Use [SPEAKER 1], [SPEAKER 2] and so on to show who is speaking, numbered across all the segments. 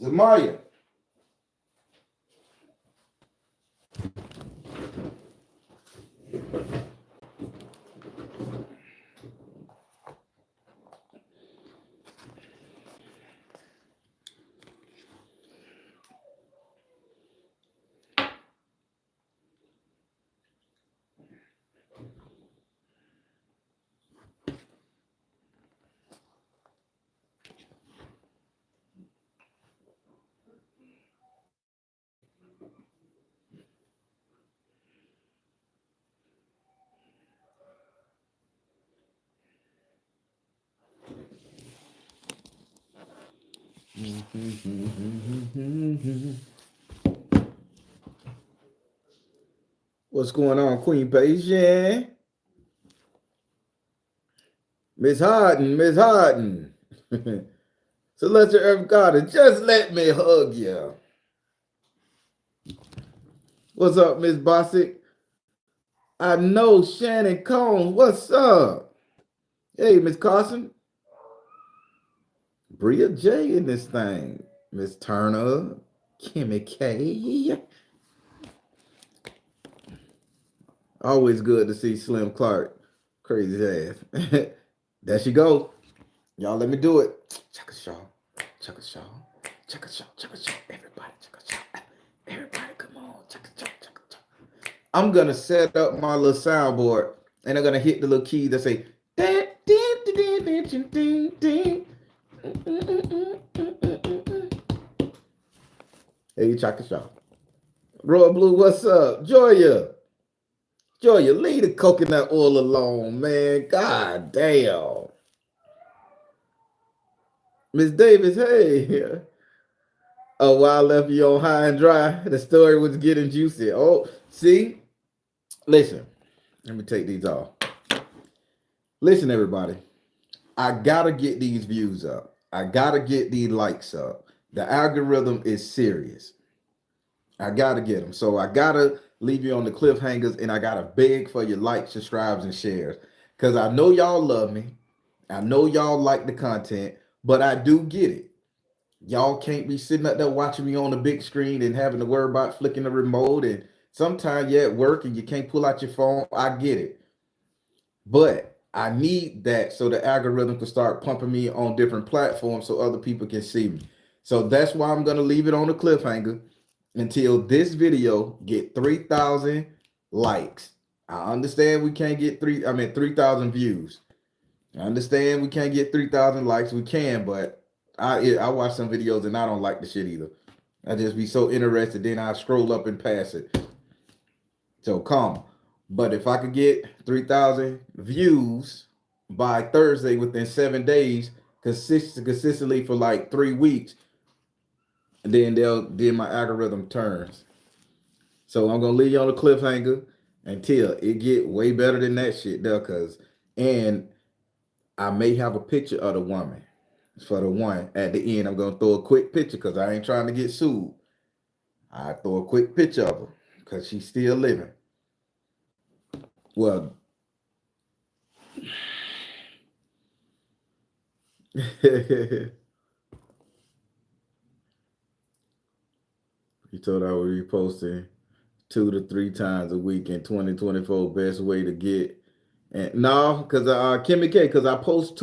[SPEAKER 1] Zamaya. What's going on, Queen Patient? Miss Harden, Miss Harden. Celestial Earth Garden, just let me hug you. What's up, Miss Bossick? I know Shannon Combs. What's up? Hey, Miss Carson. Bria J in this thing. Miss Turner. Kimmy K. Always good to see Slim Clark. Crazy ass. There she go. Y'all let me do it. Chaka Shaw. Chaka Shaw. Chaka Shaw. Chaka Shaw. Everybody. Chaka Shaw. Everybody, come on. Chaka Shaw. Chaka Shaw. I'm going to set up my little soundboard and I'm going to hit the little key that say, hey, Chaka Shaw. Roy Blue, what's up? Joya, leave the coconut oil alone, man. God damn. Miss Davis, hey. Oh, while I left you on high and dry, the story was getting juicy. Oh, see? Listen, let me take these off. Listen, everybody. I gotta get these views up. I gotta get these likes up. The algorithm is serious. I gotta get them. So I gotta leave you on the cliffhangers and I gotta beg for your likes, subscribes, and shares. Because I know y'all love me. I know y'all like the content, but I do get it. Y'all can't be sitting up there watching me on the big screen and having to worry about flicking the remote. And sometimes you're at work and you can't pull out your phone. I get it. But I need that so the algorithm can start pumping me on different platforms so other people can see me. So that's why I'm going to leave it on the cliffhanger until this video get 3,000 likes. I understand we can't get 3,000 views. I understand we can't get 3,000 likes. We can, but I watch some videos and I don't like the shit either. I just be so interested, then I scroll up and pass it. So calm. But if I could get 3,000 views by Thursday within 7 days, consistently for like 3 weeks, then my algorithm turns. So I'm gonna leave you on a cliffhanger until it get way better than that shit there, and I may have a picture of the woman. For the one at the end, I'm gonna throw a quick picture because I ain't trying to get sued. I throw a quick picture of her because she's still living. Well, you told I would be posting 2 to 3 times a week in 2024. Best way to get, and no, because Kimmy K, because I post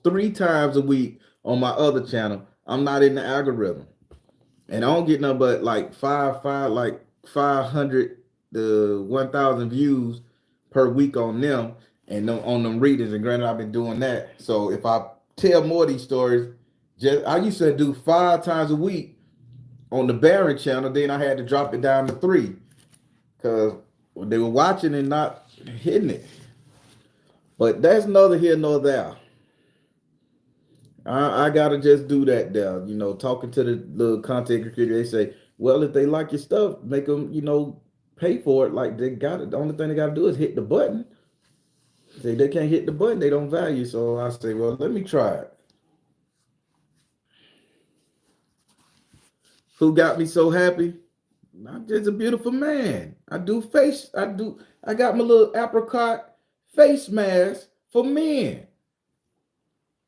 [SPEAKER 1] 3 times a week on my other channel. I'm not in the algorithm, and I don't get nothing but like 500 to 1,000 views per week on them and on them readings. And granted, I've been doing that. So if I tell more of these stories, I used to do 5 times a week on the Barron channel. Then I had to drop it down to 3 because they were watching and not hitting it. But that's neither here nor there. I gotta just do that there. Talking to the content creator, they say, well, if they like your stuff, make them, pay for it. Like they got it. The only thing they gotta do is hit the button. Say they can't hit the button, they don't value. So I say, well, let me try it. Who got me so happy? I'm just a beautiful man. I got my little apricot face mask for men.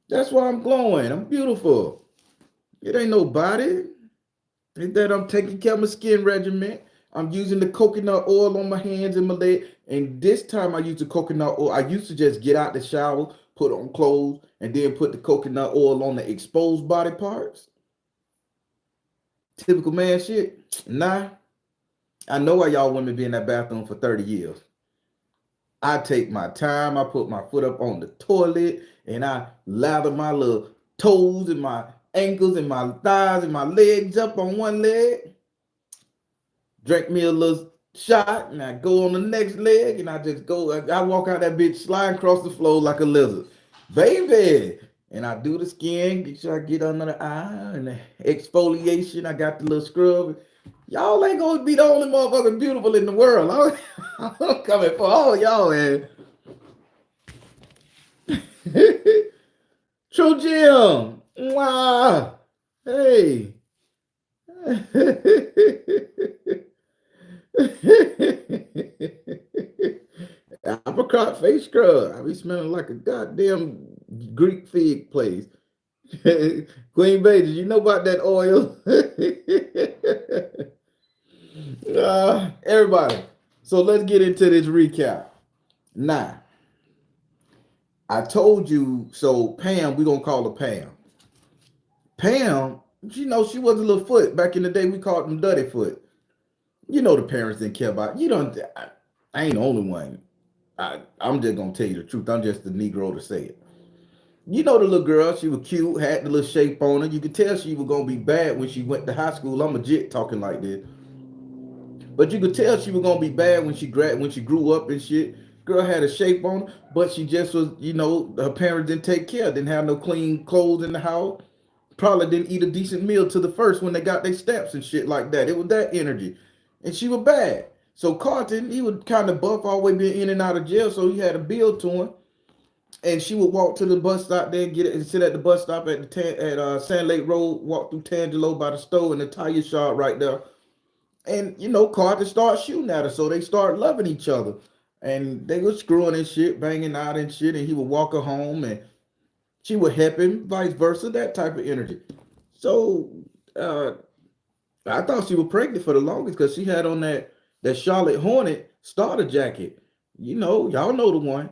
[SPEAKER 1] That's why I'm glowing. I'm beautiful. It ain't nobody. It's that I'm taking care of my skin regimen. I'm using the coconut oil on my hands and my leg. And this time I use the coconut oil. I used to just get out the shower, put on clothes, and then put the coconut oil on the exposed body parts. Typical man shit. Nah. I know why y'all women be in that bathroom for 30 years. I take my time. I put my foot up on the toilet and I lather my little toes and my ankles and my thighs and my legs up on one leg. Drink me a little shot and I go on the next leg and I just go. I walk out that bitch sliding across the floor like a lizard. Baby. And I do the skin, make sure I get under the eye and the exfoliation. I got the little scrub. Y'all ain't gonna be the only motherfucker beautiful in the world. I'm coming for all y'all, man. True Jim. Wow. Hey. Apricot face scrub. I be smelling like a goddamn Greek fig place. Queen Bay, did you know about that oil? Everybody. So let's get into this recap. Now, I told you, so Pam, we're going to call her Pam. Pam, you know, she was a little foot. Back in the day, we called them Duddy foot. You know the parents didn't care about. You don't, I ain't the only one. I'm just going to tell you the truth. I'm just the Negro to say it. You know the little girl, she was cute, had the little shape on her. You could tell she was going to be bad when she went to high school. I'm legit talking like this. But you could tell she was going to be bad when she grew up and shit. Girl had a shape on her, but she just was, you know, her parents didn't take care. Didn't have no clean clothes in the house. Probably didn't eat a decent meal to the first when they got their stamps and shit like that. It was that energy. And she was bad. So Carlton, he was kind of buff, always been in and out of jail, so he had a bill to him. And she would walk to the bus stop there, get it, and sit at the bus stop at Sand Lake Road, walk through Tangelo by the store and the tire shop right there. And you know, Carter started shooting at her, so they started loving each other. And they were screwing and shit, banging out and shit, and he would walk her home and she would help him, vice versa, that type of energy. So I thought she was pregnant for the longest because she had on that Charlotte Hornet starter jacket. You know, y'all know the one.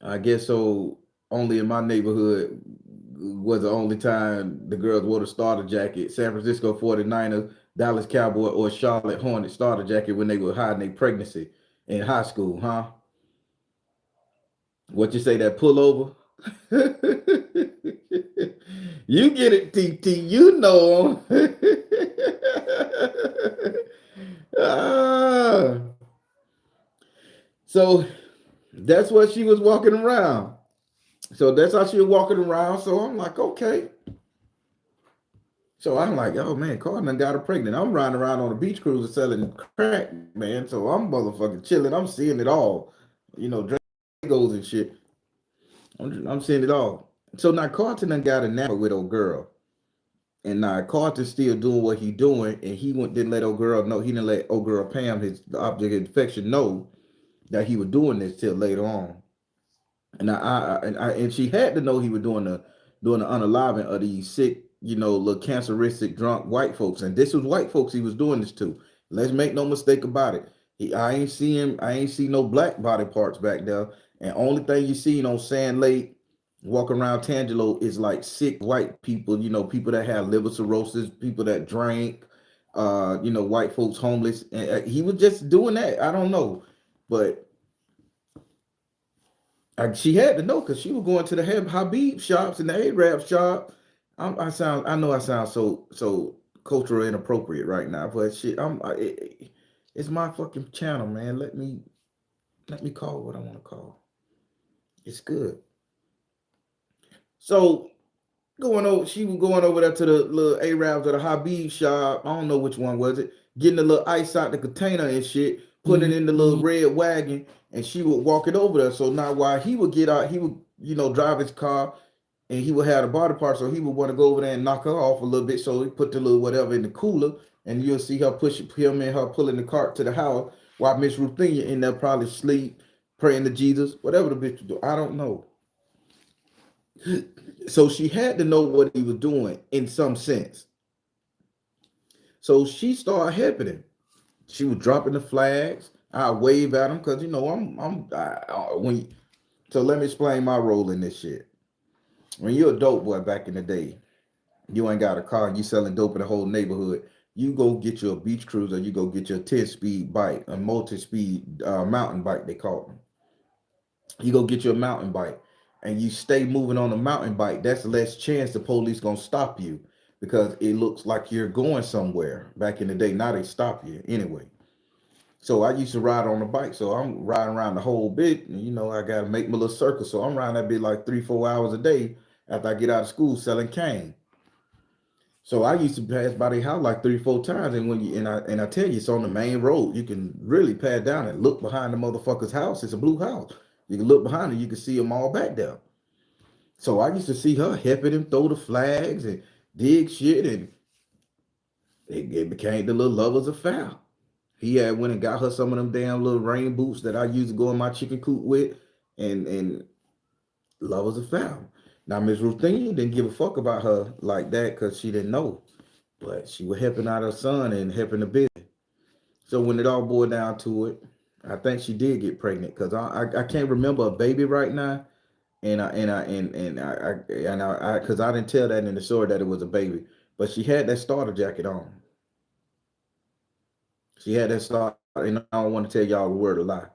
[SPEAKER 1] I guess so. Only in my neighborhood was the only time the girls wore the starter jacket. San Francisco 49ers, Dallas Cowboy, or Charlotte Hornet starter jacket when they were hiding their pregnancy in high school, huh? What you say, that pullover? You get it, TT. You know. Ah. So that's what she was walking around. So that's how she was walking around. So I'm like, okay. So I'm like, oh man, Carter got her pregnant. I'm riding around on a beach cruiser selling crack, man. So I'm motherfucking chilling. I'm seeing it all. You know, Dragos and shit. I'm seeing it all. So now Carlton done got enamored with old girl. And now Carlton's still doing what he doing, and he didn't let old girl know. He didn't let old girl Pam, the object of affection, know that he was doing this till later on. And she had to know he was doing the unaliving of these sick, you know, little canceristic drunk white folks. And this was white folks he was doing this to. Let's make no mistake about it. I ain't see no black body parts back there. And only thing you seen on Sand Lake walking around Tangelo is like sick white people, you know, people that have liver cirrhosis, people that drank, you know, white folks homeless. And he was just doing that. I don't know. But she had to know because she was going to the Habib shops and the Arab shop. I know I sound so cultural inappropriate right now, but shit, it's my fucking channel, man. Let me call what I want to call. It's good. So she was going over there to the little Arabs or the Habib shop. I don't know which one was it. Getting the little ice out the container and shit, putting it in the little red wagon, and she would walk it over there. So now while he would get out, he would, you know, drive his car and he would have the body part. So he would want to go over there and knock her off a little bit. So he put the little whatever in the cooler, and you'll see her push him and her pulling the cart to the house while Miss Ruthenia in there probably sleep, praying to Jesus, whatever the bitch would do. I don't know. So she had to know what he was doing in some sense. So she started helping him. She was dropping the flags. I wave at him because you know when. So let me explain my role in this shit. When you're a dope boy back in the day, you ain't got a car, you selling dope in the whole neighborhood. You go get your beach cruiser, you go get your 10-speed bike, a multi-speed mountain bike, they call them. You go get your mountain bike and you stay moving on the mountain bike. That's less chance the police gonna stop you because it looks like you're going somewhere. Back in the day, now they stop you anyway. So I used to ride on the bike. So I'm riding around the whole bit. And, you know, I got to make my little circle. So I'm riding that bit like 3, 4 hours a day after I get out of school selling cane. So I used to pass by their house like 3, 4 times. And when you and I tell you, it's on the main road. You can really pass down and look behind the motherfucker's house. It's a blue house. You can look behind it. You can see them all back there. So I used to see her helping him throw the flags and dig shit, and it became the little lovers affair. He had went and got her some of them damn little rain boots that I used to go in my chicken coop with, and lovers affair. Now Miss Ruthenia didn't give a fuck about her like that because she didn't know, but she was helping out her son and helping the business. So when it all boiled down to it, I think she did get pregnant because I can't remember a baby right now, and I because I didn't tell that in the story that it was a baby, but she had that starter jacket on. She had that starter, and I don't want to tell y'all the word a lie.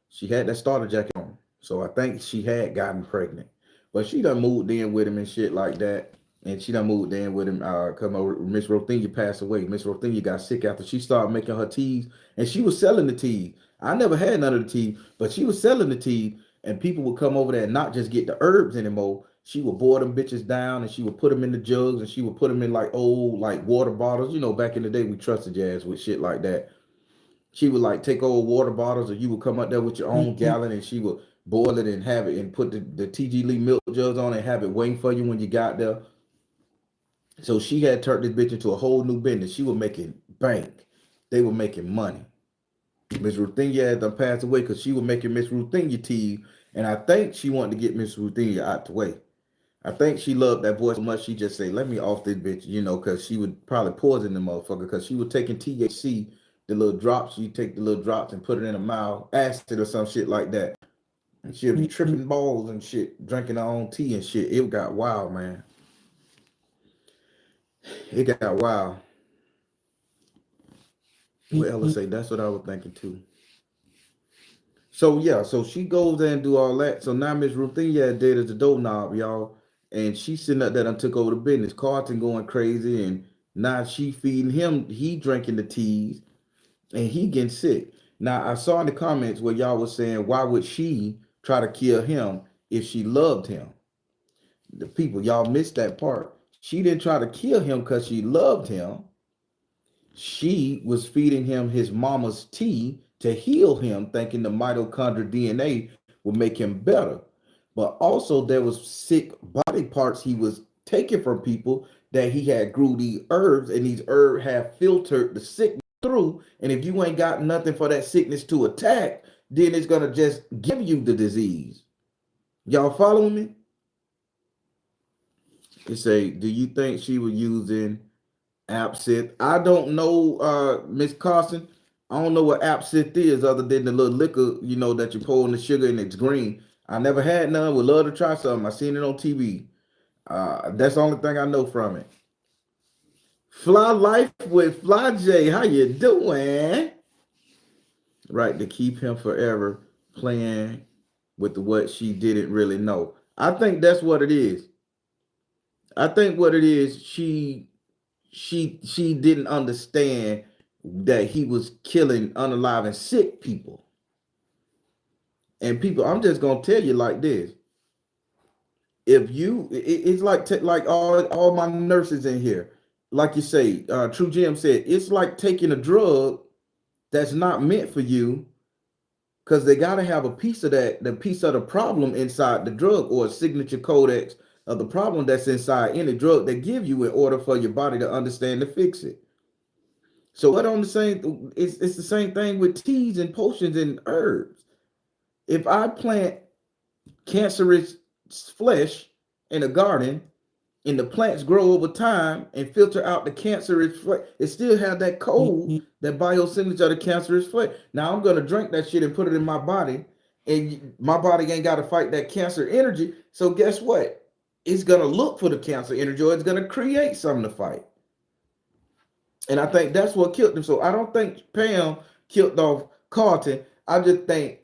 [SPEAKER 1] She had that starter jacket on, so I think she had gotten pregnant, but she done moved in with him and shit like that. And she done moved in with him. Come over, Miss Rothenia passed away. Miss Rothenia got sick after she started making her teas, and she was selling the teas. I never had none of the tea, but she was selling the tea, and people would come over there and not just get the herbs anymore. She would boil them bitches down, and she would put them in the jugs, and she would put them in like old like water bottles. You know, back in the day, we trusted jazz with shit like that. She would like take old water bottles, or you would come up there with your own gallon, and she would boil it and have it, and put the TG Lee milk jugs on and have it waiting for you when you got there. So she had turned this bitch into a whole new business. She was making bank. They were making money. Miss Ruthenia had done passed away because she was making Miss Ruthenia tea, and I think she wanted to get Miss Ruthenia out the way. I think she loved that boy so much she just say, "Let me off this bitch," you know, because she would probably poison the motherfucker because she was taking THC, the little drops. You take the little drops and put it in a mouth, acid or some shit like that, and she'd be tripping balls and shit, drinking her own tea and shit. It got wild, man. It got wild. Well, let's say that's what I was thinking too. So yeah, so she goes there and do all that. So now Miss Ruthenia dead as a doorknob, y'all. And she sitting up there and took over the business. Carlton going crazy, and now she feeding him. He drinking the teas, and he getting sick. Now I saw in the comments where y'all was saying, why would she try to kill him if she loved him? The people, y'all missed that part. She didn't try to kill him because she loved him. She was feeding him his mama's tea to heal him, thinking the mitochondrial DNA would make him better. But also there was sick body parts he was taking from people that he had grew these herbs, and these herbs have filtered the sickness through. And if you ain't got nothing for that sickness to attack, then it's gonna just give you the disease. Y'all following me? It say, do you think she was using absinthe? I don't know, Miss Carson. I don't know what absinthe is other than the little liquor, you know, that you pour in the sugar and it's green. I never had none. Would love to try something. I seen it on TV. That's the only thing I know from it. Fly Life with Fly J. How you doing? Right, to keep him forever playing with what she didn't really know. I think that's what it is. I think what it is, she didn't understand that he was killing unalive and sick people. And people, I'm just gonna tell you like this. If you it's like all my nurses in here, like you say, True Jim said, it's like taking a drug that's not meant for you, because they got to have a piece of that, the piece of the problem inside the drug, or a signature codex of the problem that's inside any drug they give you in order for your body to understand to fix it. So what on the same, it's the same thing with teas and potions and herbs. If I plant cancerous flesh in a garden, and the plants grow over time and filter out the cancerous flavor. It still have that cold, that biosignature of the cancerous flavor. Now I'm gonna drink that shit and put it in my body, and my body ain't got to fight that cancer energy. So guess what? It's gonna look for the cancer energy, or it's gonna create something to fight. And I think that's what killed him. So I don't think Pam killed off Carlton. I just think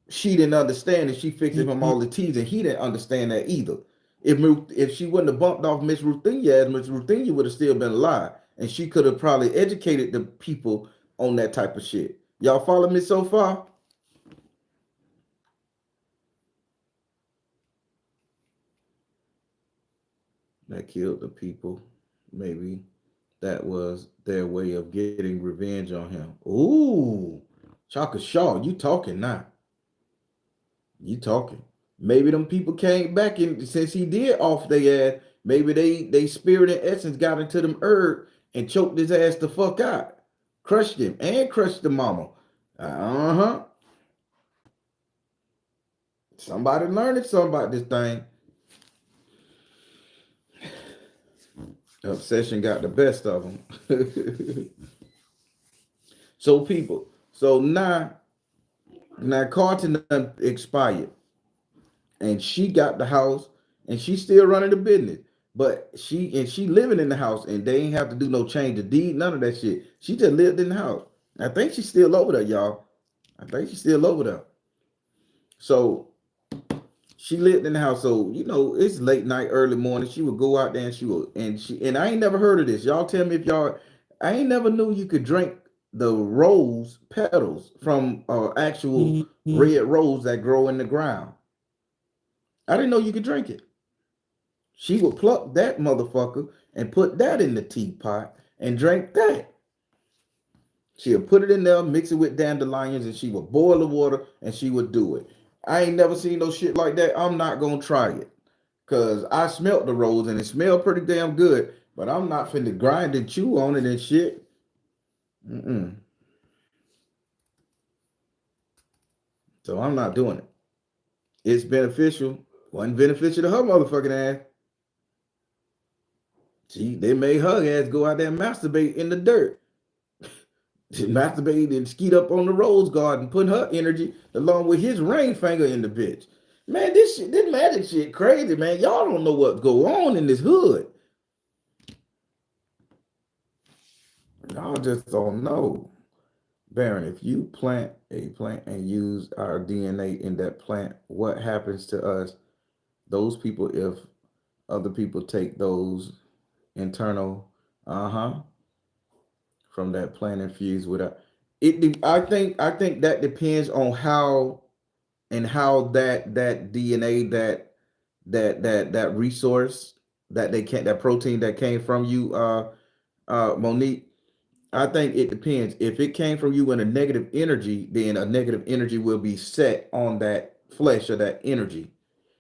[SPEAKER 1] she didn't understand, and she fixed him all the T's, and he didn't understand that either. If she wouldn't have bumped off Miss Ruthenia, Miss Ruthenia would have still been alive, and she could have probably educated the people on that type of shit. Y'all follow me so far? That killed the people. Maybe that was their way of getting revenge on him. Ooh, Chaka Shaw, you talking now? You talking? Maybe them people came back, and since he did off their ass, maybe they spirit and essence got into them herb and choked his ass the fuck out, crushed him and crushed the mama. Uh-huh. Somebody learned something about this thing. Obsession got the best of them. So people, so now Carlton expired, and she got the house, and she's still running the business. But she living in the house, and they ain't have to do no change of deed, none of that shit. She just lived in the house. I think she's still over there, y'all. I think she's still over there. So she lived in the house. So it's late night, early morning. She would go out there, and I ain't never heard of this. Y'all tell me if y'all. I ain't never knew you could drink the rose petals from actual red rose that grow in the ground. I didn't know you could drink it. She would pluck that motherfucker and put that in the teapot and drink that. She'll put it in there, mix it with dandelions, and she would boil the water, and she would do it. I ain't never seen no shit like that. I'm not gonna try it. Cause I smelt the rose and it smelled pretty damn good, but I'm not finna grind and chew on it and shit. So I'm not doing it. It's beneficial. Wasn't beneficial to her motherfucking ass. They made her ass go out there and masturbate in the dirt. She masturbated and skeet up on the rose garden, putting her energy along with his ring finger in the bitch. Man, this magic shit crazy, man. Y'all don't know what go on in this hood. Y'all just don't know. Baron, if you plant a plant and use our DNA in that plant, what happens to us? Those people, if other people take those internal, from that plant infused with it. I think that depends on how that DNA, that resource that protein that came from you, Monique. I think it depends. If it came from you in a negative energy, then a negative energy will be set on that flesh or that energy.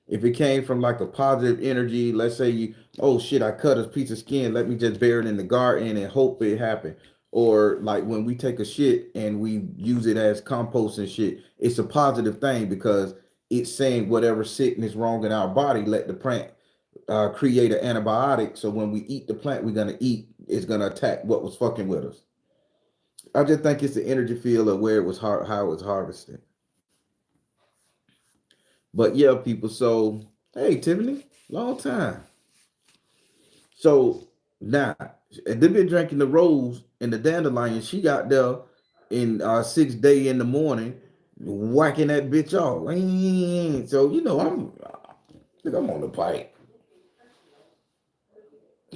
[SPEAKER 1] If it came from like a positive energy, let's say oh shit, I cut a piece of skin, let me just bury it in the garden and hope it happened. Or like when we take a shit and we use it as compost and shit, it's a positive thing because it's saying whatever sickness wrong in our body, let the plant create an antibiotic. So when we eat the plant we're gonna eat, it's gonna attack what was fucking with us. I just think it's the energy field of where it was how it was harvested. But yeah, people. So hey, Tiffany, long time. So now they've been drinking the rose and the dandelion. She got there in 6th day in the morning, whacking that bitch off. So I'm on the pipe.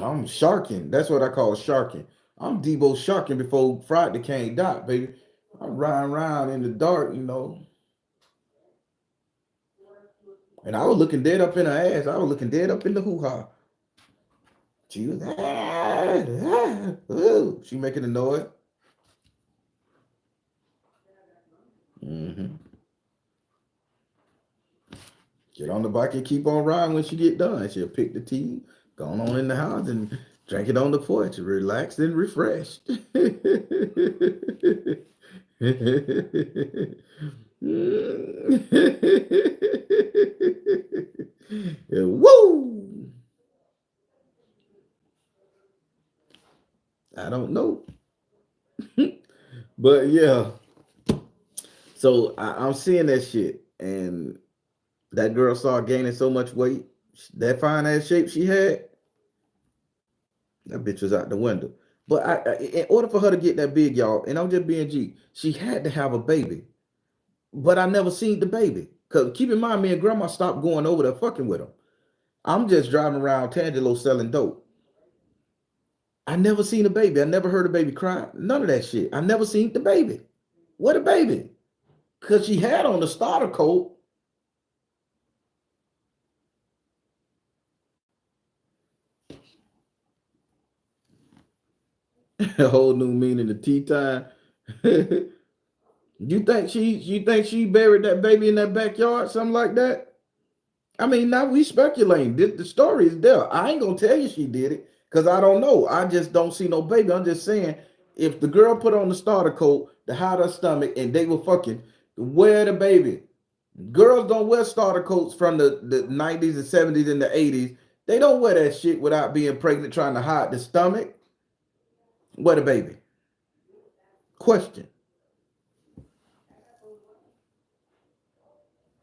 [SPEAKER 1] I'm sharking. That's what I call sharking. I'm Debo sharking before Friday came dot, baby. I'm riding around in the dark, And I was looking dead up in her ass. I was looking dead up in the hoo-ha. She was she making a noise. Get on the bike and keep on riding when she get done. She'll pick the tea, go on in the house and drink it on the porch, relaxed and refreshed. Woo! don't know. But yeah, so I'm seeing that shit, and that girl started gaining so much weight. That fine ass shape she had, that bitch was out the window. But in order for her to get that big, y'all, and I'm just being G, she had to have a baby. But I never seen the baby. Cause keep in mind, me and grandma stopped going over there fucking with him. I'm just driving around Tangelo selling dope. I never seen a baby. I never heard a baby cry. None of that shit. I never seen the baby. What a baby? Cause she had on the starter coat. A whole new meaning to tea time. You think she buried that baby in that backyard, something like that? I mean, now we speculating. The story is there. I ain't gonna tell you she did it because I don't know. I just don't see no baby. I'm just saying, if the girl put on the starter coat to hide her stomach and they were fucking, where the baby? Girls don't wear starter coats from the 90s and 70s and the 80s. They don't wear that shit without being pregnant trying to hide the stomach. Where the baby? Question.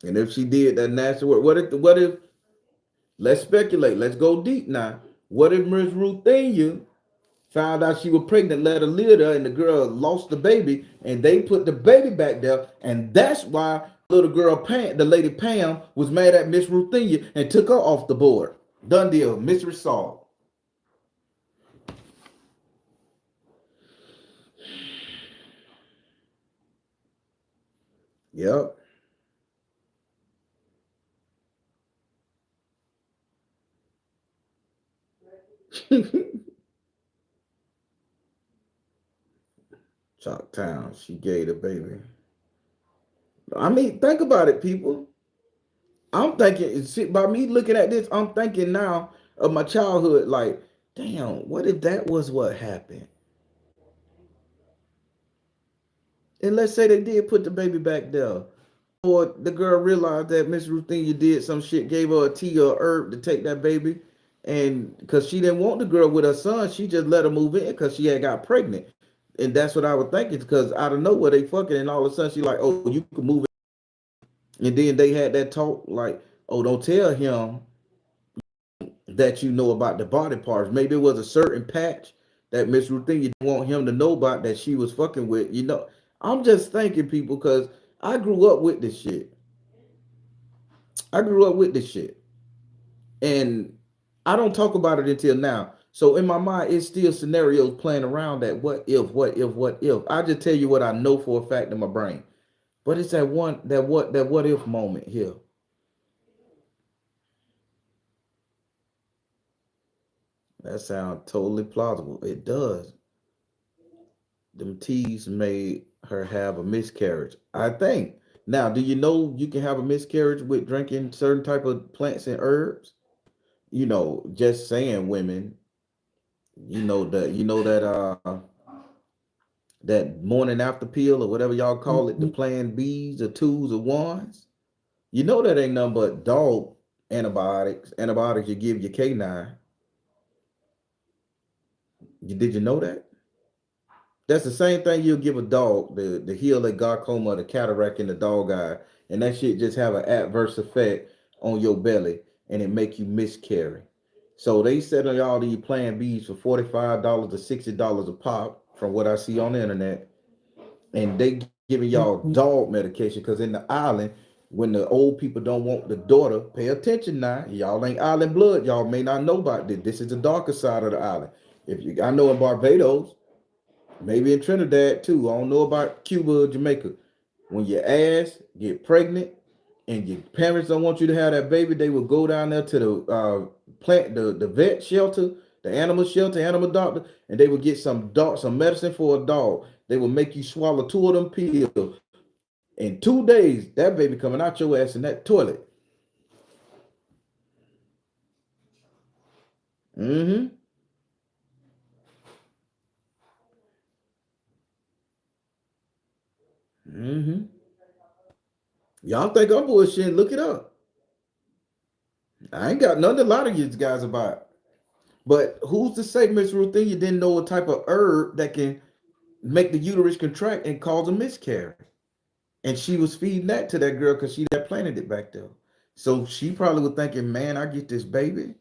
[SPEAKER 1] And if she did that natural work, what if let's speculate, let's go deep now. What if Miss Ruthenia found out she was pregnant, let her live there, and the girl lost the baby, and they put the baby back there, and that's why little girl Pam, the lady Pam, was mad at Miss Ruthenia and took her off the board. Done deal, mystery solved. Yep. Chalk Town, she gave the baby. I mean, think about it, people. I'm thinking, see, by me looking at this, I'm thinking now of my childhood. Like, damn, what if that was what happened? And let's say they did put the baby back there, or the girl realized that Miss Ruthenia did some shit, gave her a tea or herb to take that baby, and because she didn't want the girl with her son, she just let her move in because she had got pregnant. And that's what I was thinking, because out of nowhere they fucking, and all of a sudden she like, oh, you can move in. And then they had that talk like, oh, don't tell him that you know about the body parts. Maybe it was a certain patch that Miss Ruthenia didn't want him to know about that she was fucking with. I'm just thinking, people, because I grew up with this shit. I grew up with this shit. And I don't talk about it until now. So in my mind, it's still scenarios playing around that what if, what if, what if. I just tell you what I know for a fact in my brain. But it's that what if moment here. That sounds totally plausible. It does. Them teas made her have a miscarriage, I think. Now, do you know you can have a miscarriage with drinking certain type of plants and herbs? Just saying, women, that morning after pill or whatever y'all call it, the plan Bs or twos or ones. That ain't nothing but dog antibiotics. Antibiotics you give your canine. Did you know that? That's the same thing you'll give a dog the heal a glaucoma, the cataract in the dog eye, and that shit just have an adverse effect on your belly and it make you miscarry. So they selling all these Plan Bs for $45 to $60 a pop, from what I see on the internet, and they giving y'all dog medication because in the island, when the old people don't want the daughter, pay attention now. Y'all ain't island blood. Y'all may not know about this. This is the darker side of the island. I know in Barbados, maybe in Trinidad too. I don't know about Cuba or Jamaica. When your ass get pregnant and your parents don't want you to have that baby, they will go down there to the the vet shelter, the animal shelter, animal doctor, and they will get some medicine for a dog. They will make you swallow 2 of them pills. In 2 days, that baby coming out your ass in that toilet. Mm-hmm. Mm-hmm. Y'all think I'm bullshitting? Look it up. I ain't got nothing to lie to you guys about. But who's to say Miss Ruthenia didn't know a type of herb that can make the uterus contract and cause a miscarriage? And she was feeding that to that girl because she had planted it back there. So she probably was thinking, man, I get this baby.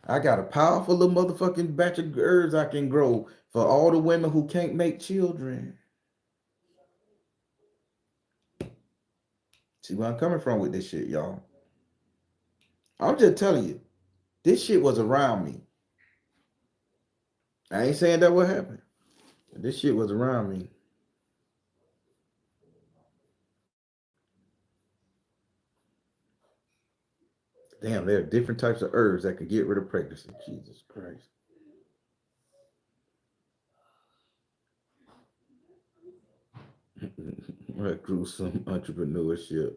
[SPEAKER 1] I got a powerful little motherfucking batch of herbs I can grow for all the women who can't make children. See where I'm coming from with this shit, y'all. I'm just telling you, this shit was around me. I ain't saying that what happened. This shit was around me. Damn, there are different types of herbs that can get rid of pregnancy. Jesus Christ. That gruesome entrepreneurship.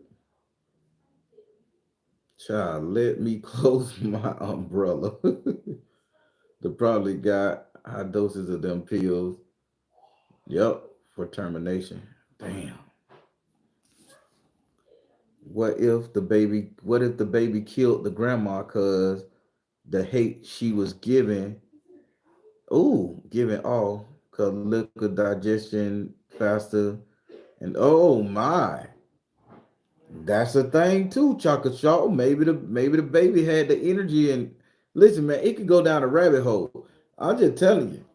[SPEAKER 1] Child, let me close my umbrella. They probably got high doses of them pills. Yep, for termination. Damn. What if the baby killed the grandma cause the hate she was giving? Ooh, giving all cause liquid digestion faster. And oh my. That's a thing too, Chocolate Shaw. Maybe the baby had the energy and listen, man, it could go down a rabbit hole. I'm just telling you.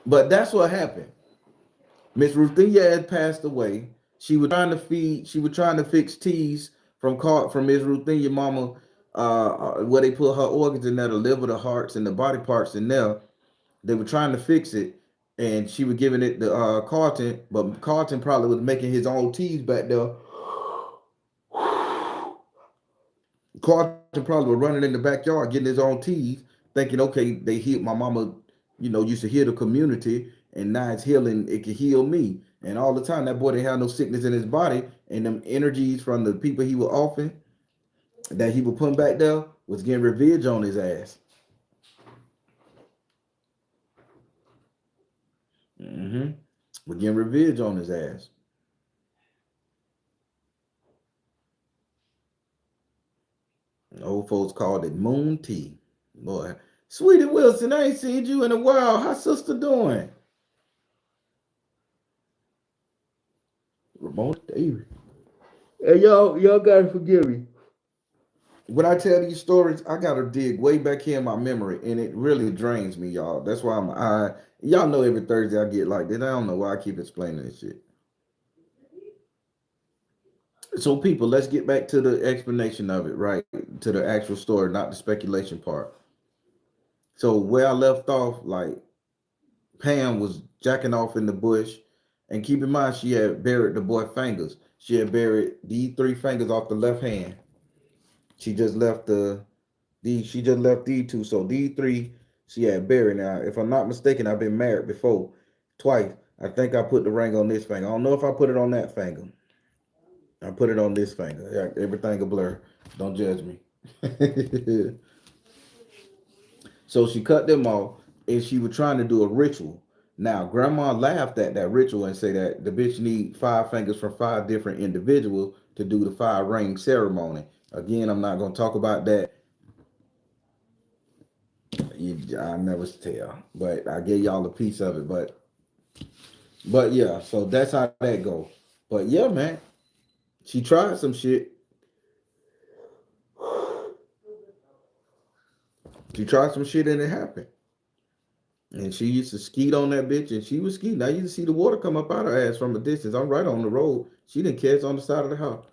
[SPEAKER 1] But that's what happened. Miss Ruthenia had passed away. She was trying to fix teas from Miss Ruthenia mama, where they put her organs in there, the liver, the hearts, and the body parts in there. They were trying to fix it, and she was giving it to Carlton, but Carlton probably was making his own teas back there. Carlton probably was running in the backyard getting his own teas, thinking, okay, they healed my mama, used to heal the community, and now it's healing, it can heal me. And all the time, that boy didn't have no sickness in his body, and them energies from the people he was offering that he was putting back there was getting revenge on his ass. Mm-hmm. Was getting revenge on his ass. Old folks called it moon tea. Boy, Sweetie Wilson, I ain't seen you in a while. How sister doing? Ramona Davis. Hey, y'all gotta forgive me. When I tell these stories, I gotta dig way back here in my memory, and it really drains me, y'all. That's why y'all know every Thursday I get like that. I don't know why I keep explaining this shit. So, people, let's get back to the explanation of it, right? To the actual story, not the speculation part. So, where I left off, like Pam was jacking off in the bush, and keep in mind she had buried the boy fingers. She had buried these three fingers off the left hand. She just left she just left these two. So these three she had buried. Now, if I'm not mistaken, I've been married before twice. I think I put the ring on this finger. I don't know if I put it on that finger. I put it on this finger. Everything a blur. Don't judge me. So she cut them off, and she was trying to do a ritual. Now, grandma laughed at that ritual and say that the bitch need five fingers from five different individuals to do the five ring ceremony. Again, I'm not going to talk about that. I never tell, but I gave y'all a piece of it. But yeah, so that's how that go. But yeah, man, she tried some shit. She tried some shit and it happened. And she used to skeet on that bitch, and she was skeeting. I used to see the water come up out her ass from a distance. I'm right on the road. She didn't catch on the side of the house.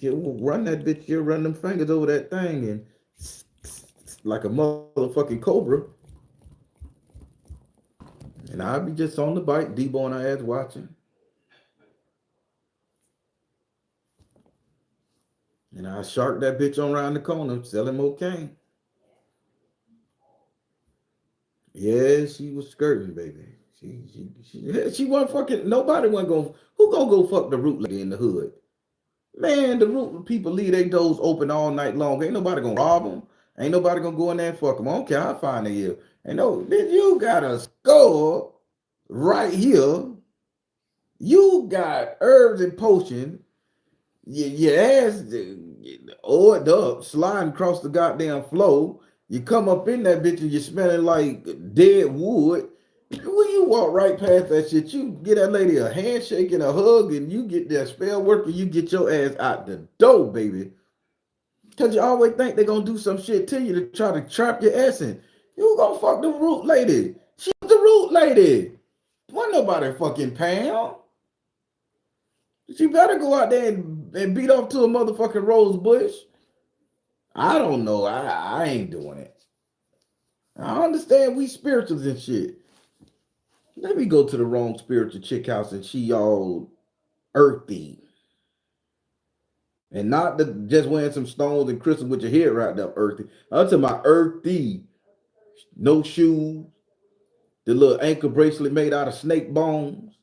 [SPEAKER 1] She'll run that bitch. She'll run them fingers over that thing, and like a motherfucking cobra. And I'd be just on the bike, Debo and her ass watching. And I shark that bitch on around the corner, selling more cane. Yeah, she was skirting, baby. She wasn't fucking. Nobody wasn't going. Who gonna go fuck the root lady in the hood? Man, the root people leave their doors open all night long. Ain't nobody gonna rob them. Ain't nobody gonna go in there and fuck them. I don't care how fine they is. And no, bitch, you got a skull right here. You got herbs and potions. Your ass oiled up, sliding across the goddamn floor. You come up in that bitch and you're smelling like dead wood. When you walk right past that shit, you get that lady a handshake and a hug, and you get that spell work, and you get your ass out the door, baby. Because you always think they're going to do some shit to you to try to trap your ass in. You gonna fuck the root lady. She's the root lady. Wasn't nobody fucking Pam. She better go out there and beat off to a motherfucking rose bush. I don't know. I ain't doing it. I understand we spirituals and shit. Let me go to the wrong spiritual chick house and she all earthy. And not just wearing some stones and crystals with your hair wrapped up earthy. I'm talking about earthy. No shoes. The little ankle bracelet made out of snake bones.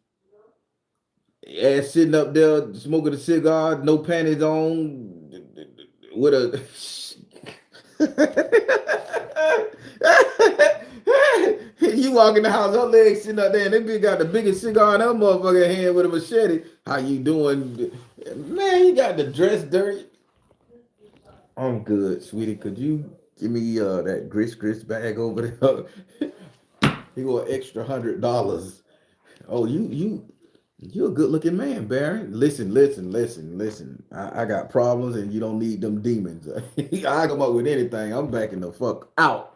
[SPEAKER 1] Ass sitting up there smoking a cigar, no panties on, with a you walk in the house, her legs sitting up there, and they bitch got the biggest cigar in her motherfucking hand with a machete. How you doing? Man, you got the dress dirty. I'm good, sweetie. Could you give me that grist bag over there? You go an extra $100. Oh, you're a good looking man, Baron. Listen. I got problems and you don't need them demons. I come up with anything. I'm backing the fuck out.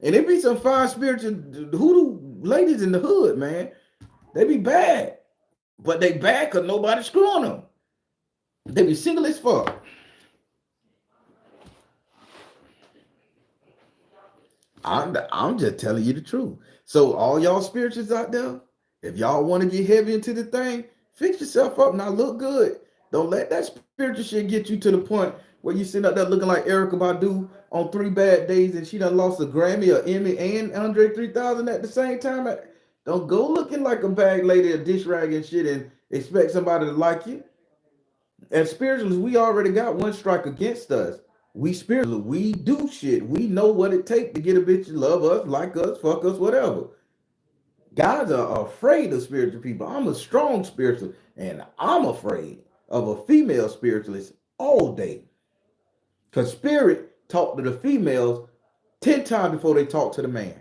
[SPEAKER 1] And it be some fine spiritual hoodoo ladies in the hood, man. They be bad. But they bad because nobody's screwing them. They be single as fuck. I'm just telling you the truth. So all y'all spirituals out there, if y'all want to get heavy into the thing, fix yourself up. Now look good. Don't let that spiritual shit get you to the point where you sitting up there looking like Erykah Badu on 3 Bad Days and she done lost a Grammy, or Emmy, and Andre 3000 at the same time. Don't go looking like a bag lady, a dish rag and shit, and expect somebody to like you. As spiritualists, we already got one strike against us. We spiritual, we do shit. We know what it takes to get a bitch to love us, like us, fuck us, whatever. Guys are afraid of spiritual people. I'm a strong spiritual, and I'm afraid of a female spiritualist all day. Because spirit talk to the females 10 times before they talk to the man.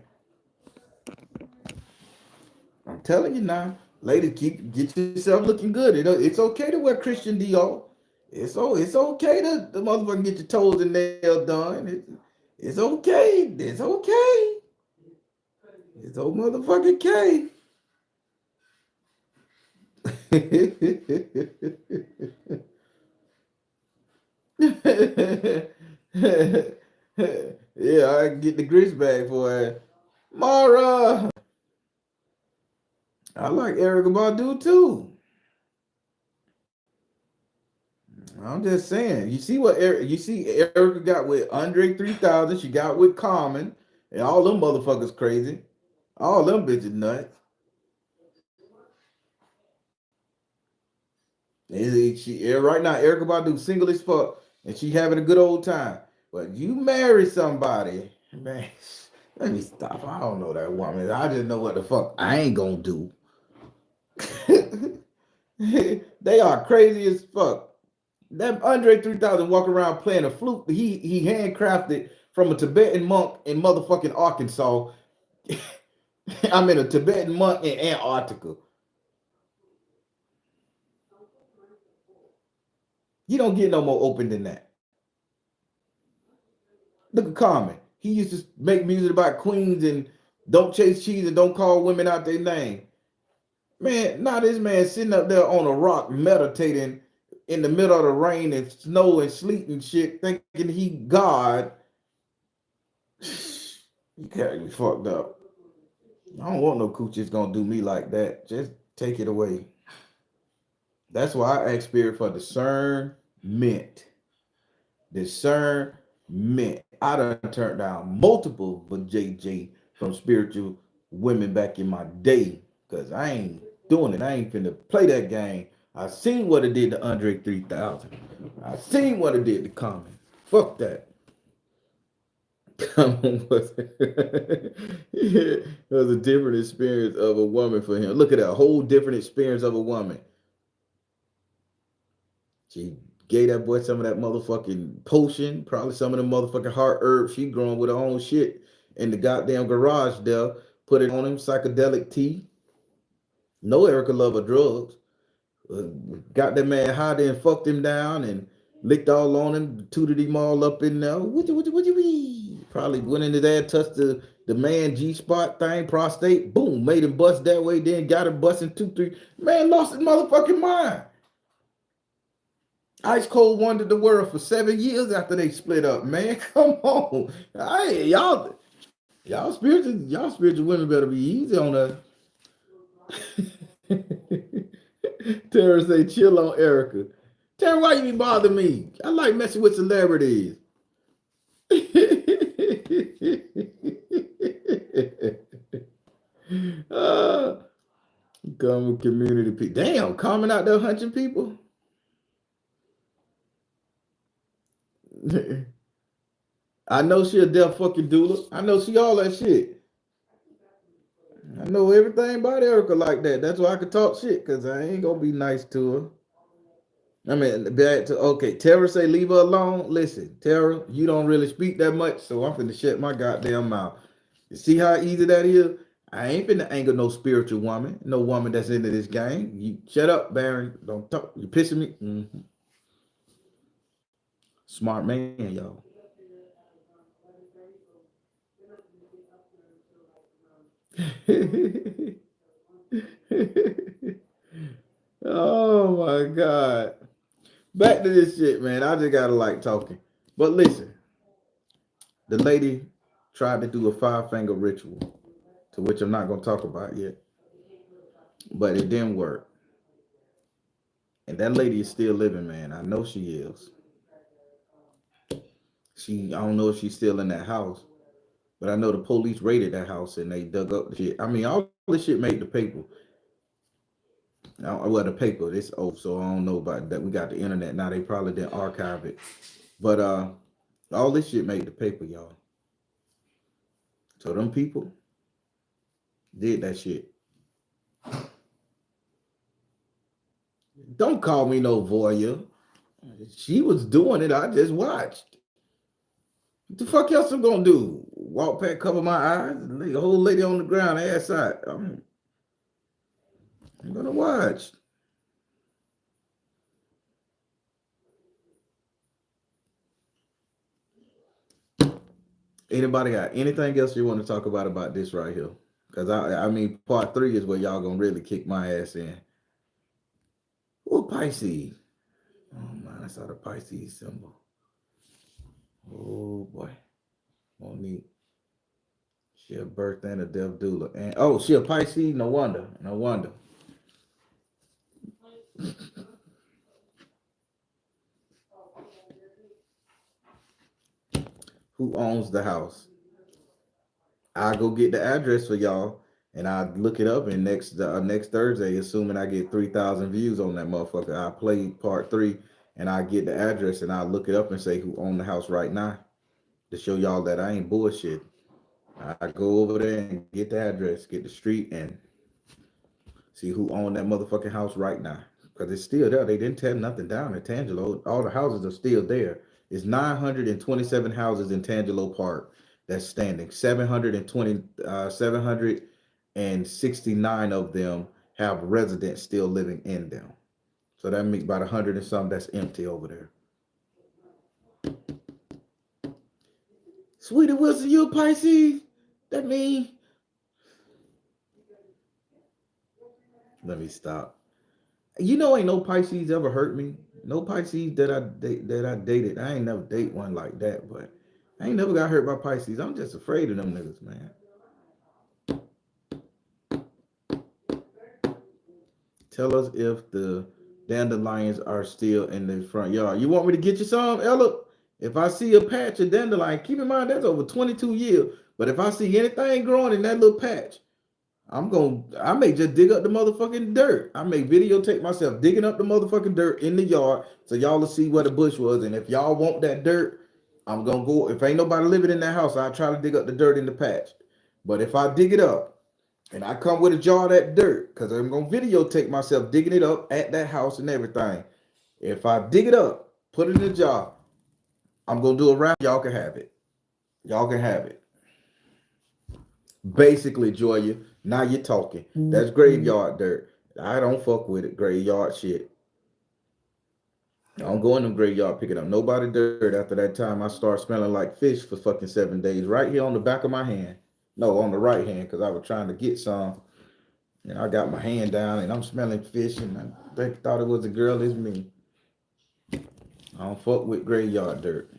[SPEAKER 1] I'm telling you now, ladies, get yourself looking good. It's okay to wear Christian Dior. It's okay to the motherfucker get your toes and nails done. It's okay. It's okay. It's old motherfucking K. Yeah, I get the grist bag for it. Mara. I like Erykah Badu too. I'm just saying. You see what Erykah got with Andre 3000. She got with Common, and all them motherfuckers crazy. All them bitches nuts. Right now, Erykah Badu single as fuck, and she having a good old time. But you marry somebody, man. Let me stop. I don't know that woman. I just know what the fuck I ain't gonna do. They are crazy as fuck. That Andre 3000 walk around playing a flute. He handcrafted from a Tibetan monk in motherfucking Arkansas. I'm in a Tibetan monk in Antarctica. You don't get no more open than that. Look at Carmen. He used to make music about queens and don't chase cheese and don't call women out their name. Man, now this man sitting up there on a rock meditating in the middle of the rain and snow and sleet and shit, thinking he God. You can't be fucked up. I don't want no coochies gonna do me like that. Just take it away. That's why I ask Spirit for discernment. Discernment. I done turned down multiple for JJ from spiritual women back in my day because I ain't doing it. I ain't finna play that game. I seen what it did to Andre 3000. I seen what it did to Common. Fuck that. Common it was a different experience of a woman for him. Look at that whole different experience of a woman. She gave that boy some of that motherfucking potion, probably some of the motherfucking heart herbs she growing with her own shit in the goddamn garage there. Put it on him, psychedelic tea. No Erica love her drugs. Got that man high there and fucked him down and licked all on him, tooted him all up in there. What you mean? Probably went into there, touched the man G-spot thing, prostate, boom, made him bust that way, then got him busting 2-3. Man lost his motherfucking mind. Ice Cold wandered the world for 7 years after they split up, man. Come on. Hey, y'all spiritual women better be easy on us. Tara say, chill on Erica. Tara, why you be bothering me? I like messing with celebrities. Come with community people. Damn, Carmen out there hunting people. I know she a deaf fucking doula. I know she all that shit. I know everything about Erica like that. That's why I could talk shit, because I ain't gonna be nice to her. I mean, back to, okay, Tara say leave her alone. Listen, Tara, you don't really speak that much, so I'm finna shut my goddamn mouth. You see how easy that is? I ain't finna anger no spiritual woman, no woman that's into this game. You shut up, Baron. Don't talk. You pissing me. Mm-hmm. Smart man, y'all. Oh my God. Back to this shit, man. I just gotta like talking. But listen, the lady tried to do a 5-finger ritual, to which I'm not gonna talk about yet. But it didn't work. And that lady is still living, man. I know she is. I don't know if she's still in that house, but I know the police raided that house and they dug up the shit. I mean, all this shit made the paper. Well, the paper, it's old, so I don't know about that. We got the internet now. They probably didn't archive it. But all this shit made the paper, y'all. So them people did that shit. Don't call me no voyeur. She was doing it. I just watched. What the fuck else I'm gonna do? Walk back, cover my eyes, lay a whole lady on the ground, ass out. I'm gonna watch. Anybody got anything else you want to talk about this right here? Because I mean, part 3 is where y'all gonna really kick my ass in. What Pisces? Oh man, I saw the Pisces symbol. Oh boy, Monique. She a birth and a death doula, and oh, she a Pisces. No wonder. No wonder. Who owns the house? I'll go get the address for y'all, and I look it up. And next Thursday, assuming I get 3,000 views on that motherfucker, I play part 3, and I get the address, and I look it up and say who own the house right now, to show y'all that I ain't bullshit. I go over there and get the address, get the street, and see who own that motherfucking house right now, because it's still there. They didn't tear nothing down at Tangelo. All the houses are still there. It's 927 houses in Tangelo Park that's standing. 769 of them have residents still living in them. So that means about 100 and some that's empty over there. Sweetie Wilson, you a Pisces? That mean? Let me stop. You know, ain't no Pisces ever hurt me. No Pisces that I dated. I ain't never date one like that, but I ain't never got hurt by Pisces. I'm just afraid of them niggas, man. Tell us if the dandelions are still in the front yard. You want me to get you some, Ella? If I see a patch of dandelion, keep in mind that's over 22 years. But if I see anything growing in that little patch, I may just dig up the motherfucking dirt. I may videotape myself digging up the motherfucking dirt in the yard so y'all will see where the bush was. And if y'all want that dirt, I'm gonna go. If ain't nobody living in that house, I'll try to dig up the dirt in the patch. But if I dig it up and I come with a jar of that dirt, because I'm gonna videotape myself digging it up at that house and everything. If I dig it up Put it in the jar. I'm gonna do a wrap. Y'all can have it. Y'all can have it. Basically, Joya, now you're talking. That's graveyard dirt. I don't fuck with it. Graveyard shit. I don't go in them graveyard picking up nobody dirt. After that time, I start smelling like fish for fucking 7 days. Right here on the back of my hand. No, on the right hand, because I was trying to get some. And I got my hand down and I'm smelling fish, and they thought it was a girl. It's me. I don't fuck with graveyard dirt.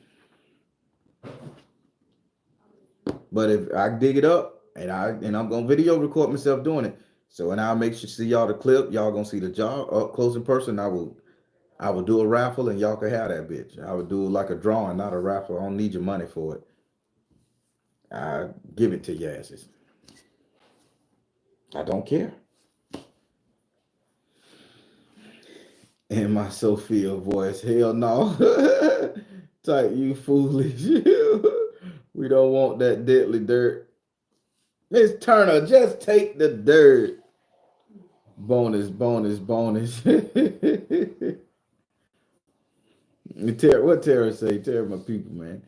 [SPEAKER 1] But if I dig it up and I'm gonna video record myself doing it. So and I'll make sure see y'all the clip. Y'all gonna see the jar up close in person. I will do a raffle and y'all can have that bitch. I would do like a drawing, not a raffle. I don't need your money for it. I give it to your asses. I don't care. In my Sophia voice, hell no. Type you foolish. We don't want that deadly dirt. Miss Turner, just take the dirt. Bonus. What Tara say? Tara, my people, man.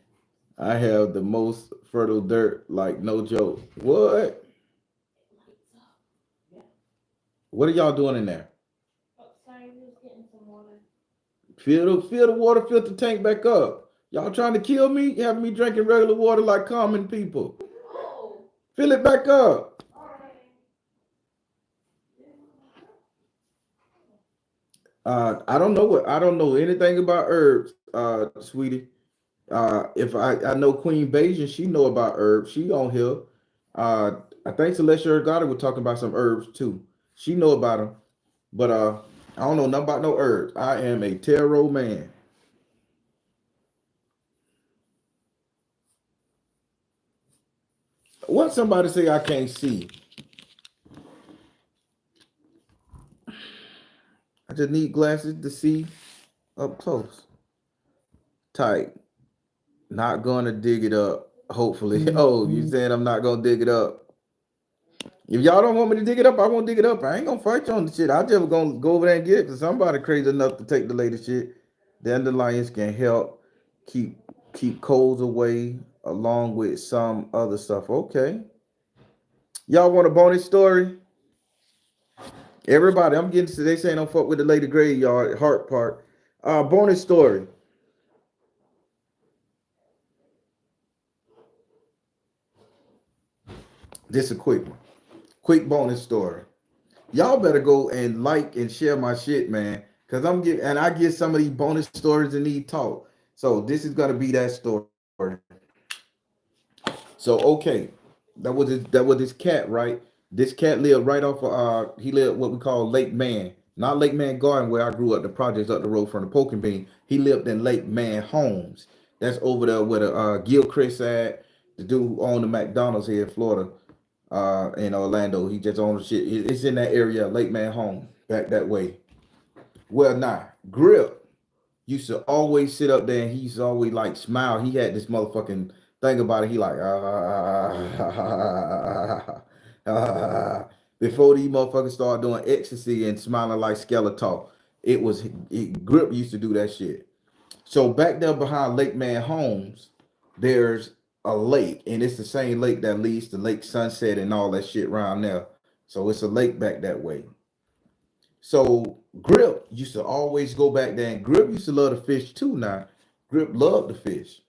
[SPEAKER 1] I have the most fertile dirt, like no joke. What? What are y'all doing in there?
[SPEAKER 2] Sorry, just getting some water.
[SPEAKER 1] Fill the water filter tank back up. Y'all trying to kill me? Having me drinking regular water like common people.
[SPEAKER 2] Oh.
[SPEAKER 1] Fill it back up. I don't know anything about herbs, sweetie. If I know Queen Beijing, she know about herbs. She on here. I think Celestia Ergata was talking about some herbs too. She know about them, but I don't know nothing about no herbs. I am a tarot man. What somebody say I can't see? I just need glasses to see up close. Tight. Not gonna dig it up. Hopefully. Oh, you saying I'm not gonna dig it up? If y'all don't want me to dig it up, I won't dig it up. I ain't gonna fight you on the shit. I just gonna go over there and get it because somebody crazy enough to take the latest shit. Dandelions can help keep colds away along with some other stuff. Okay. Y'all want a bonus story? Everybody, I'm getting to they saying don't fuck with the lady graveyard heart part. Bonus story. This a quick one. Quick bonus story. Y'all better go and like and share my shit, man. Cause I get some of these bonus stories and need talk. So this is gonna be that story. So okay, that was this cat, right? This cat lived right off of he lived what we call Lake Man. Not Lake Man Garden where I grew up, the projects up the road from the Poking Bean. He lived in Lake Man Homes. That's over there where the Gilchrist at, the dude who owned the McDonald's here in Florida, in Orlando. He just owned the shit. It's in that area, Lake Man Home, back that way. Well, nah, Grip used to always sit up there and he used to always like smile. He had this motherfucking thing about it. He like before these motherfuckers started doing ecstasy and smiling like Skeletor. Grip used to do that shit. So back there behind Lake Man Homes, there's a lake, and it's the same lake that leads to Lake Sunset and all that shit around there. So it's a lake back that way. So Grip used to always go back there, and Grip used to love the fish too. Now, Grip loved the fish.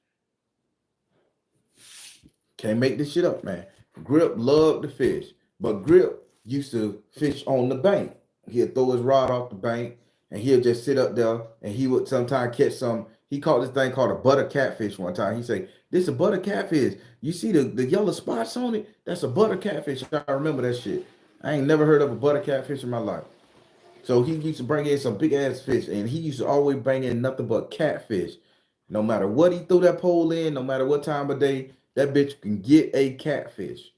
[SPEAKER 1] Can't make this shit up, man. Grip loved the fish, but Grip used to fish on the bank. He'd throw his rod off the bank, and he'll just sit up there, and he would sometimes catch some. He caught this thing called a butter catfish one time. He say, "This is a butter catfish. You see the yellow spots on it? That's a butter catfish." I remember that shit. I ain't never heard of a butter catfish in my life. So he used to bring in some big ass fish, and he used to always bring in nothing but catfish. No matter what he threw that pole in, no matter what time of day, that bitch can get a catfish.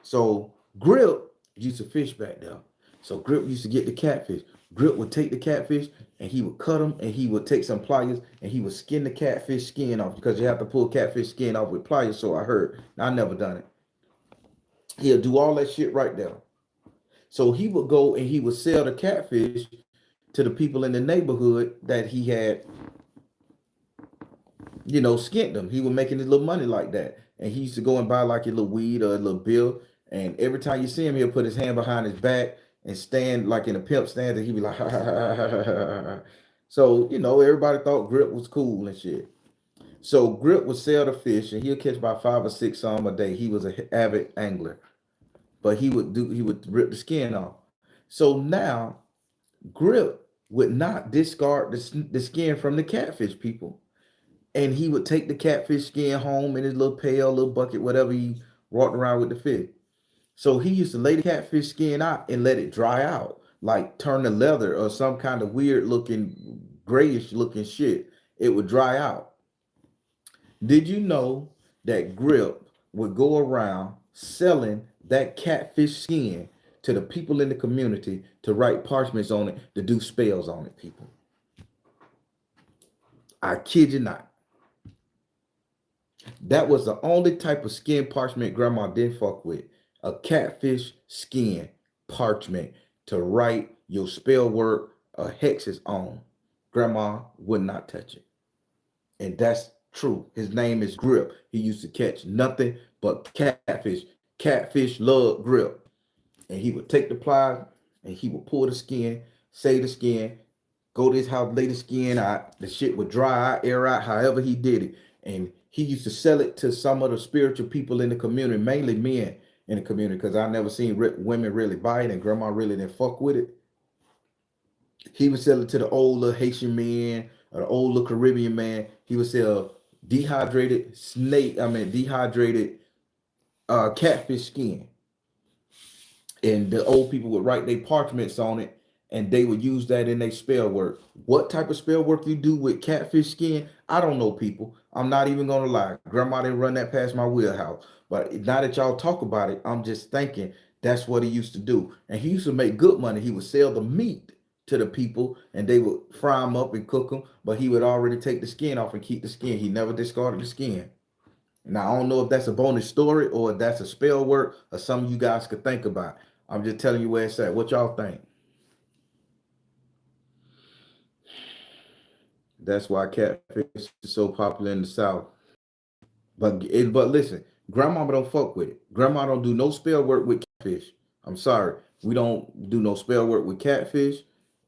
[SPEAKER 1] So Grip used to fish back there. So Grip used to get the catfish. Grip would take the catfish and he would cut them, and he would take some pliers and he would skin the catfish skin off because you have to pull catfish skin off with pliers. So I heard. I never done it. He'll do all that shit right there. So he would go and he would sell the catfish to the people in the neighborhood that he had skint them. He was making his little money like that. And he used to go and buy like a little weed or a little bill. And every time you see him, he'll put his hand behind his back and stand like in a pimp stance, and he'd be like, ha, ha, ha, ha, ha, ha, ha. So, everybody thought Grip was cool and shit. So Grip would sell the fish and he'll catch about 5 or 6 some a day. He was an avid angler, but he would rip the skin off. So now Grip would not discard the skin from the catfish people, and he would take the catfish skin home in his little pail, little bucket, whatever he walked around with the fish. So he used to lay the catfish skin out and let it dry out, like turn to leather or some kind of weird looking, grayish looking shit. It would dry out. Did you know that Grip would go around selling that catfish skin to the people in the community to write parchments on it, to do spells on it, people? I kid you not. That was the only type of skin parchment grandma didn't fuck with. A catfish skin parchment to write your spell word or hexes on. Grandma would not touch it. And that's true. His name is Grip. He used to catch nothing but catfish. Catfish love Grip. And he would take the pliers and he would pull the skin, save the skin, go to his house, lay the skin out. The shit would dry out, air out, however he did it. And he used to sell it to some of the spiritual people in the community, mainly men in the community, because I never seen women really buy it and grandma really didn't fuck with it. He would sell it to the older Haitian men or the older Caribbean man. He would sell dehydrated catfish skin. And the old people would write their parchments on it and they would use that in their spell work. What type of spell work you do with catfish skin? I don't know, people. I'm not even gonna lie. Grandma didn't run that past my wheelhouse. But now that y'all talk about it, I'm just thinking that's what he used to do. And he used to make good money. He would sell the meat to the people and they would fry them up and cook them, but he would already take the skin off and keep the skin. He never discarded the skin. Now, I don't know if that's a bonus story or if that's a spell work or something you guys could think about. I'm just telling you where it's at. What y'all think? That's why catfish is so popular in the South. But listen, grandma don't fuck with it. Grandma don't do no spell work with catfish. I'm sorry. We don't do no spell work with catfish.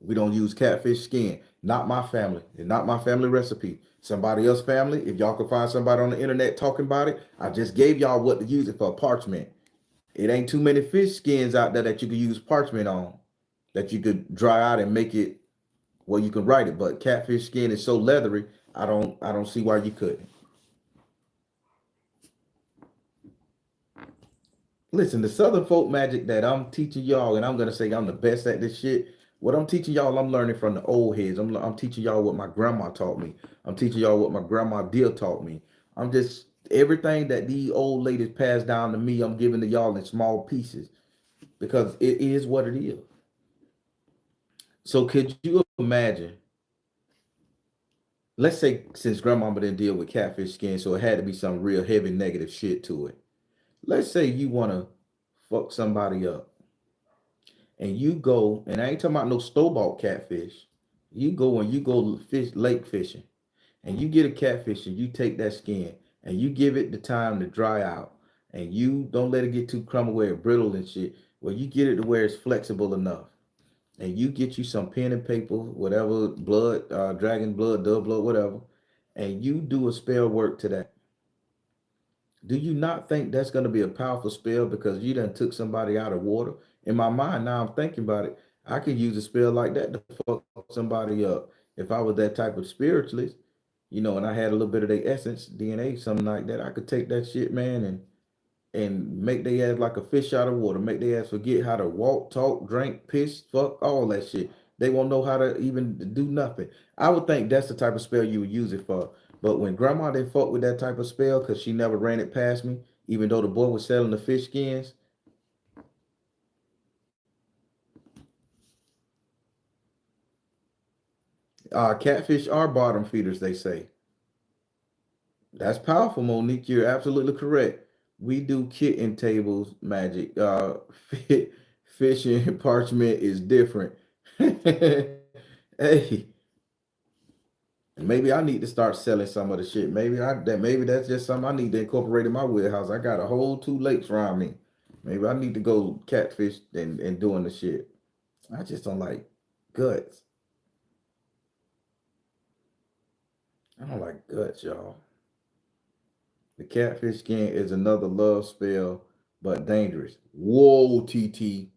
[SPEAKER 1] We don't use catfish skin. Not my family. It's not my family recipe. Somebody else's family. If y'all can find somebody on the internet talking about it, I just gave y'all what to use it for, parchment. It ain't too many fish skins out there that you could use parchment on, that you could dry out and make it, well, you can write it. But catfish skin is so leathery, I don't see why you couldn't. Listen, the Southern folk magic that I'm teaching y'all, and I'm gonna say I'm the best at this shit. What I'm teaching y'all, I'm learning from the old heads. I'm teaching y'all what my grandma taught me. I'm teaching y'all what my grandma dear taught me. I'm just everything that these old ladies passed down to me, I'm giving to y'all in small pieces because it is what it is. So could you imagine? Let's say since grandmama didn't deal with catfish skin, so it had to be some real heavy negative shit to it. Let's say you want to fuck somebody up and you go, and I ain't talking about no store-bought catfish. You go fish lake fishing and you get a catfish and you take that skin and you give it the time to dry out and you don't let it get too crummy where it brittle and shit. Well, you get it to where it's flexible enough and you get you some pen and paper, whatever, blood, dragon blood, dove blood, whatever, and you do a spell work to that. Do you not think that's going to be a powerful spell because you done took somebody out of water? In my mind, now I'm thinking about it, I could use a spell like that to fuck somebody up. If I was that type of spiritualist, and I had a little bit of their essence, DNA, something like that, I could take that shit, man, and make their ass like a fish out of water, make their ass forget how to walk, talk, drink, piss, fuck, all that shit. They won't know how to even do nothing. I would think that's the type of spell you would use it for. But when grandma didn't fuck with that type of spell because she never ran it past me, even though the boy was selling the fish skins, catfish are bottom feeders, they say. That's powerful, Monique. You're absolutely correct. We do kitten tables magic. Fishing parchment is different. Hey, Maybe I need to start selling some of the shit. Maybe that's just something I need to incorporate in my warehouse. I got a whole 2 lakes around me. Maybe I need to go catfish and doing the shit. I just don't like guts. I don't like guts, y'all. The catfish skin is another love spell, but dangerous. Whoa, TT.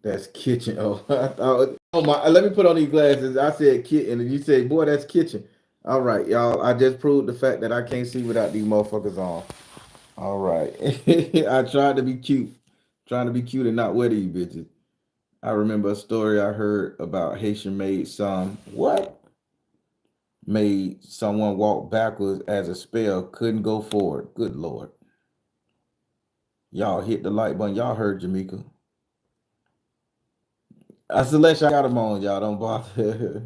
[SPEAKER 1] That's kitchen. Oh, I thought, oh my! Let me put on these glasses. I said kitten, and you said, "Boy, that's kitchen." All right, y'all. I just proved the fact that I can't see without these motherfuckers on. All right. I tried to be cute, trying to be cute and not wear these bitches. I remember a story I heard about Haitian made someone walk backwards as a spell, couldn't go forward. Good Lord. Y'all hit the like button. Y'all heard Jamaica. I Celeste, I got them on, y'all. Don't bother.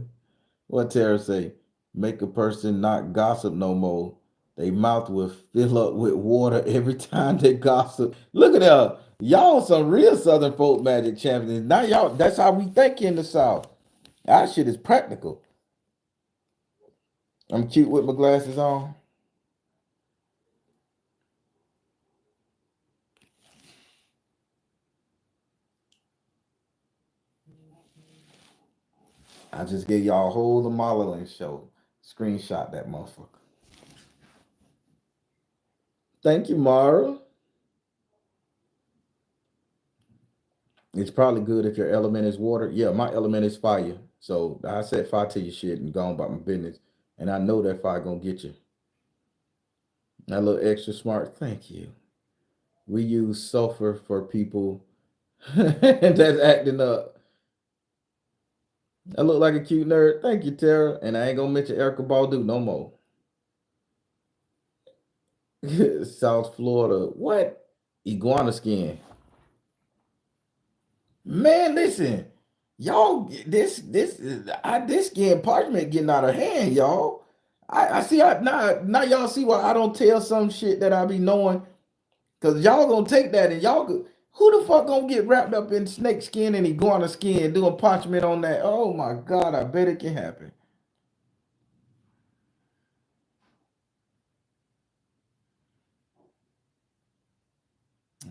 [SPEAKER 1] What Tara say? Make a person not gossip no more. They mouth will fill up with water every time they gossip. Look at that. Y'all some real Southern folk magic champions. Now y'all, that's how we think in the South. Our shit is practical. I'm cute with my glasses on. I just gave y'all a whole modeling show. Screenshot that motherfucker. Thank you, Mara. It's probably good if your element is water. Yeah, my element is fire. So I set fire to your shit and gone about my business. And I know that fire gonna get you. That little extra smart. Thank you. We use sulfur for people that's acting up. I look like a cute nerd. Thank you, Tara. And I ain't gonna mention Erica Badu no more. South Florida. What? Iguana skin. Man, listen. Y'all, this skin parchment getting out of hand, y'all. I see. Now y'all see why I don't tell some shit that I be knowing, cause y'all gonna take that and who the fuck gonna get wrapped up in snake skin and iguana skin doing parchment on that? Oh my god, I bet it can happen.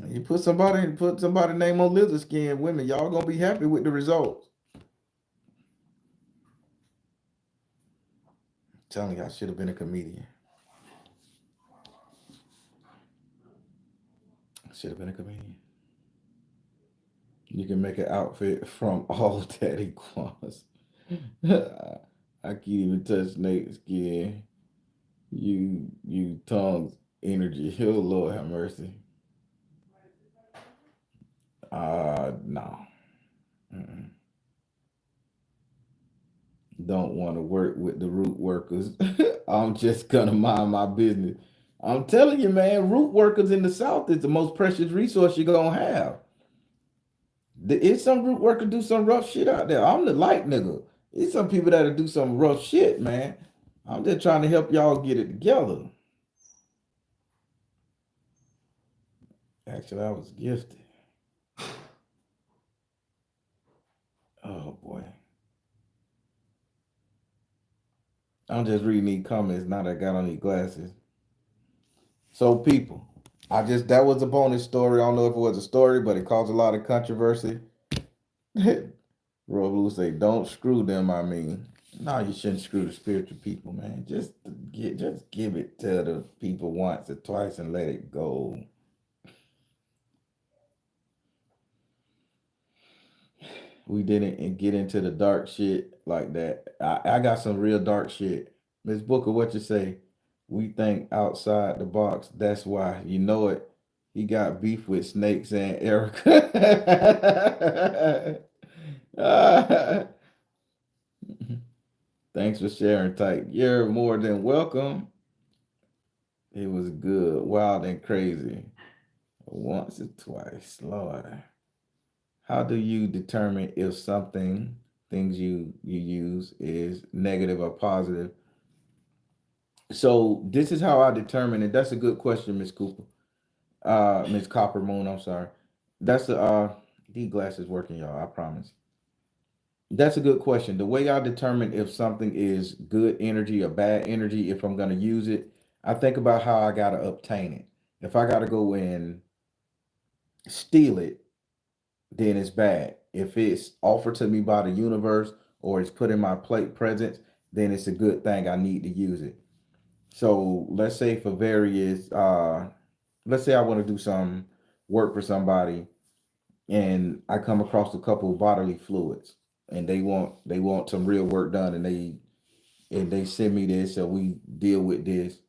[SPEAKER 1] You put somebody name on lizard skin, women, y'all gonna be happy with the results. I'm telling you, I should have been a comedian. I should have been a comedian. You can make an outfit from all that iguanas. I can't even touch snake skin. You tongues energy. Oh Lord have mercy. No. Mm-mm. Don't want to work with the root workers. I'm just gonna mind my business. I'm telling you, man, root workers in the South is the most precious resource you're gonna have. It's some root worker do some rough shit out there. I'm the light nigga. It's some people that'll do some rough shit, man. I'm just trying to help y'all get it together. Actually, I was gifted. Oh boy. I'm just reading these comments now that I got on these glasses. So people, that was a bonus story. I don't know if it was a story, but it caused a lot of controversy. Roy Blue say, "Don't screw them." I mean, no, you shouldn't screw the spiritual people, man. Just give it to the people once or twice and let it go. We didn't get into the dark shit like that. I got some real dark shit. Miss Booker, what you say? We think outside the box. That's why you know it. He got beef with Snakes and Erica. Thanks for sharing, Tyke. You're more than welcome. It was good, wild and crazy. Once or twice, Lord. How do you determine if things you use is negative or positive? So this is how I determine it. That's a good question, Miss Cooper. Miss Copper Moon, I'm sorry. That's the these glasses working, y'all, I promise. That's a good question. The way I determine if something is good energy or bad energy, if I'm gonna use it, I think about how I gotta obtain it. If I gotta go and steal it, then it's bad. If it's offered to me by the universe or it's put in my plate presence, then it's a good thing. I need to use it. So let's say for various let's say I want to do some work for somebody and I come across a couple of bodily fluids and they want some real work done and they send me this or we deal with this.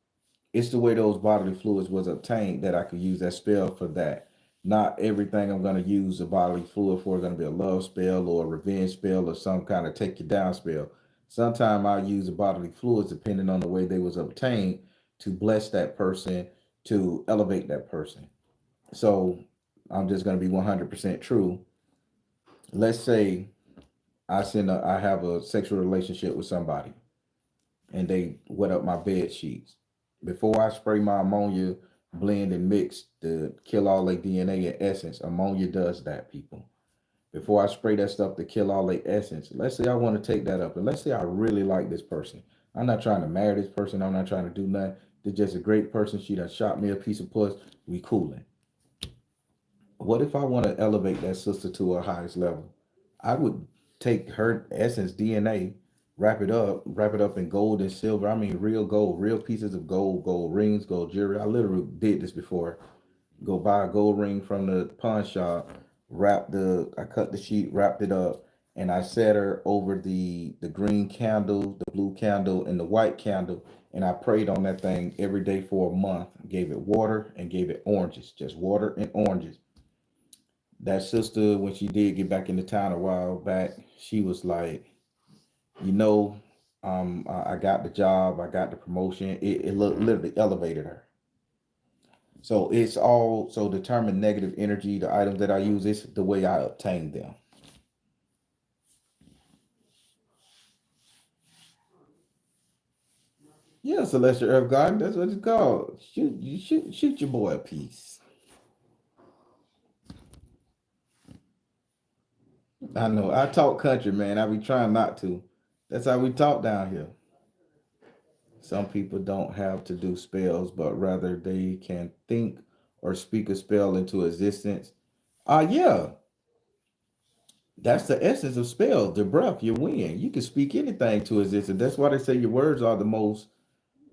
[SPEAKER 1] It's the way those bodily fluids was obtained that I could use that spell for that. Not everything I'm going to use a bodily fluid for is going to be a love spell or a revenge spell or some kind of take you down spell. Sometimes I use the bodily fluids depending on the way they was obtained to bless that person, to elevate that person. So I'm just going to be 100% true. Let's say I have a sexual relationship with somebody and they wet up my bed sheets. Before I spray my ammonia blend and mix to kill all their DNA and essence, ammonia does that, people. Before I spray that stuff to kill all their essence, let's say I want to take that up, and let's say I really like this person. I'm not trying to marry this person. I'm not trying to do nothing. They're just a great person. She done shot me a piece of puss. We cooling. What if I want to elevate that sister to her highest level? I would take her essence DNA, wrap it up in gold and silver. I mean, real gold, real pieces of gold, gold rings, gold jewelry. I literally did this before. Go buy a gold ring from the pawn shop, I cut the sheet, wrapped it up, and I set her over the green candle, the blue candle, and the white candle, and I prayed on that thing every day for a month. Gave it water and gave it oranges, just water and oranges. That sister, when she did get back into town a while back, she was like, you know, I got the job, I got the promotion. It literally elevated her. So it's all so determine negative energy. The items that I use, it's the way I obtain them. Yeah, Celestial Earth Garden, that's what it's called. Shoot your boy a piece. I know. I talk country, man. I be trying not to. That's how we talk down here. Some people don't have to do spells, but rather they can think or speak a spell into existence. Yeah, that's the essence of spell, the breath, your wind. You can speak anything to existence. That's why they say your words are the most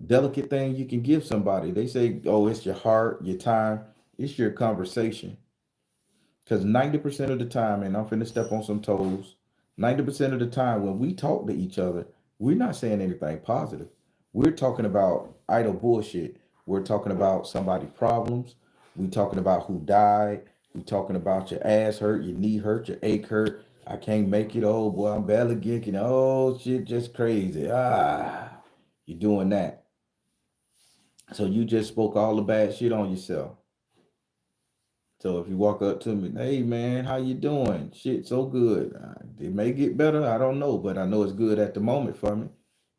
[SPEAKER 1] delicate thing you can give somebody. They say, oh, it's your heart, your time, it's your conversation. Because 90% of the time, and I'm finna step on some toes, 90% of the time when we talk to each other, we're not saying anything positive. We're talking about idle bullshit. We're talking about somebody's problems. We talking about who died. We talking about your ass hurt, your knee hurt, your ache hurt. I can't make it. Oh boy, I'm barely geeking. Oh shit, just crazy. You're doing that. So you just spoke all the bad shit on yourself. So if you walk up to me, hey man, how you doing? Shit, so good. It may get better, I don't know, but I know it's good at the moment for me.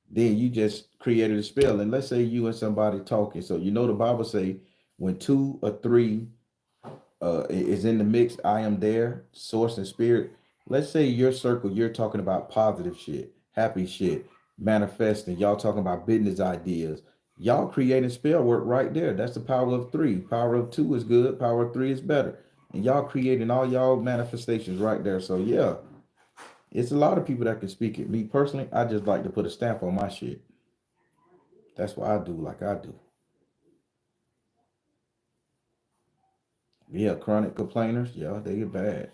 [SPEAKER 1] Then you just created a spell, and let's say you and somebody talking. So you know the Bible say when two or three is in the mix, I am there, source and spirit. Let's say your circle, you're talking about positive shit, happy shit, manifesting. Y'all talking about business ideas. Y'all creating spell work right there. That's the power of three. Power of two is good. Power of three is better. And y'all creating all y'all manifestations right there. So yeah, it's a lot of people that can speak it. Me personally, I just like to put a stamp on my shit. That's what I do like I do. Yeah, chronic complainers, yeah, they get bad.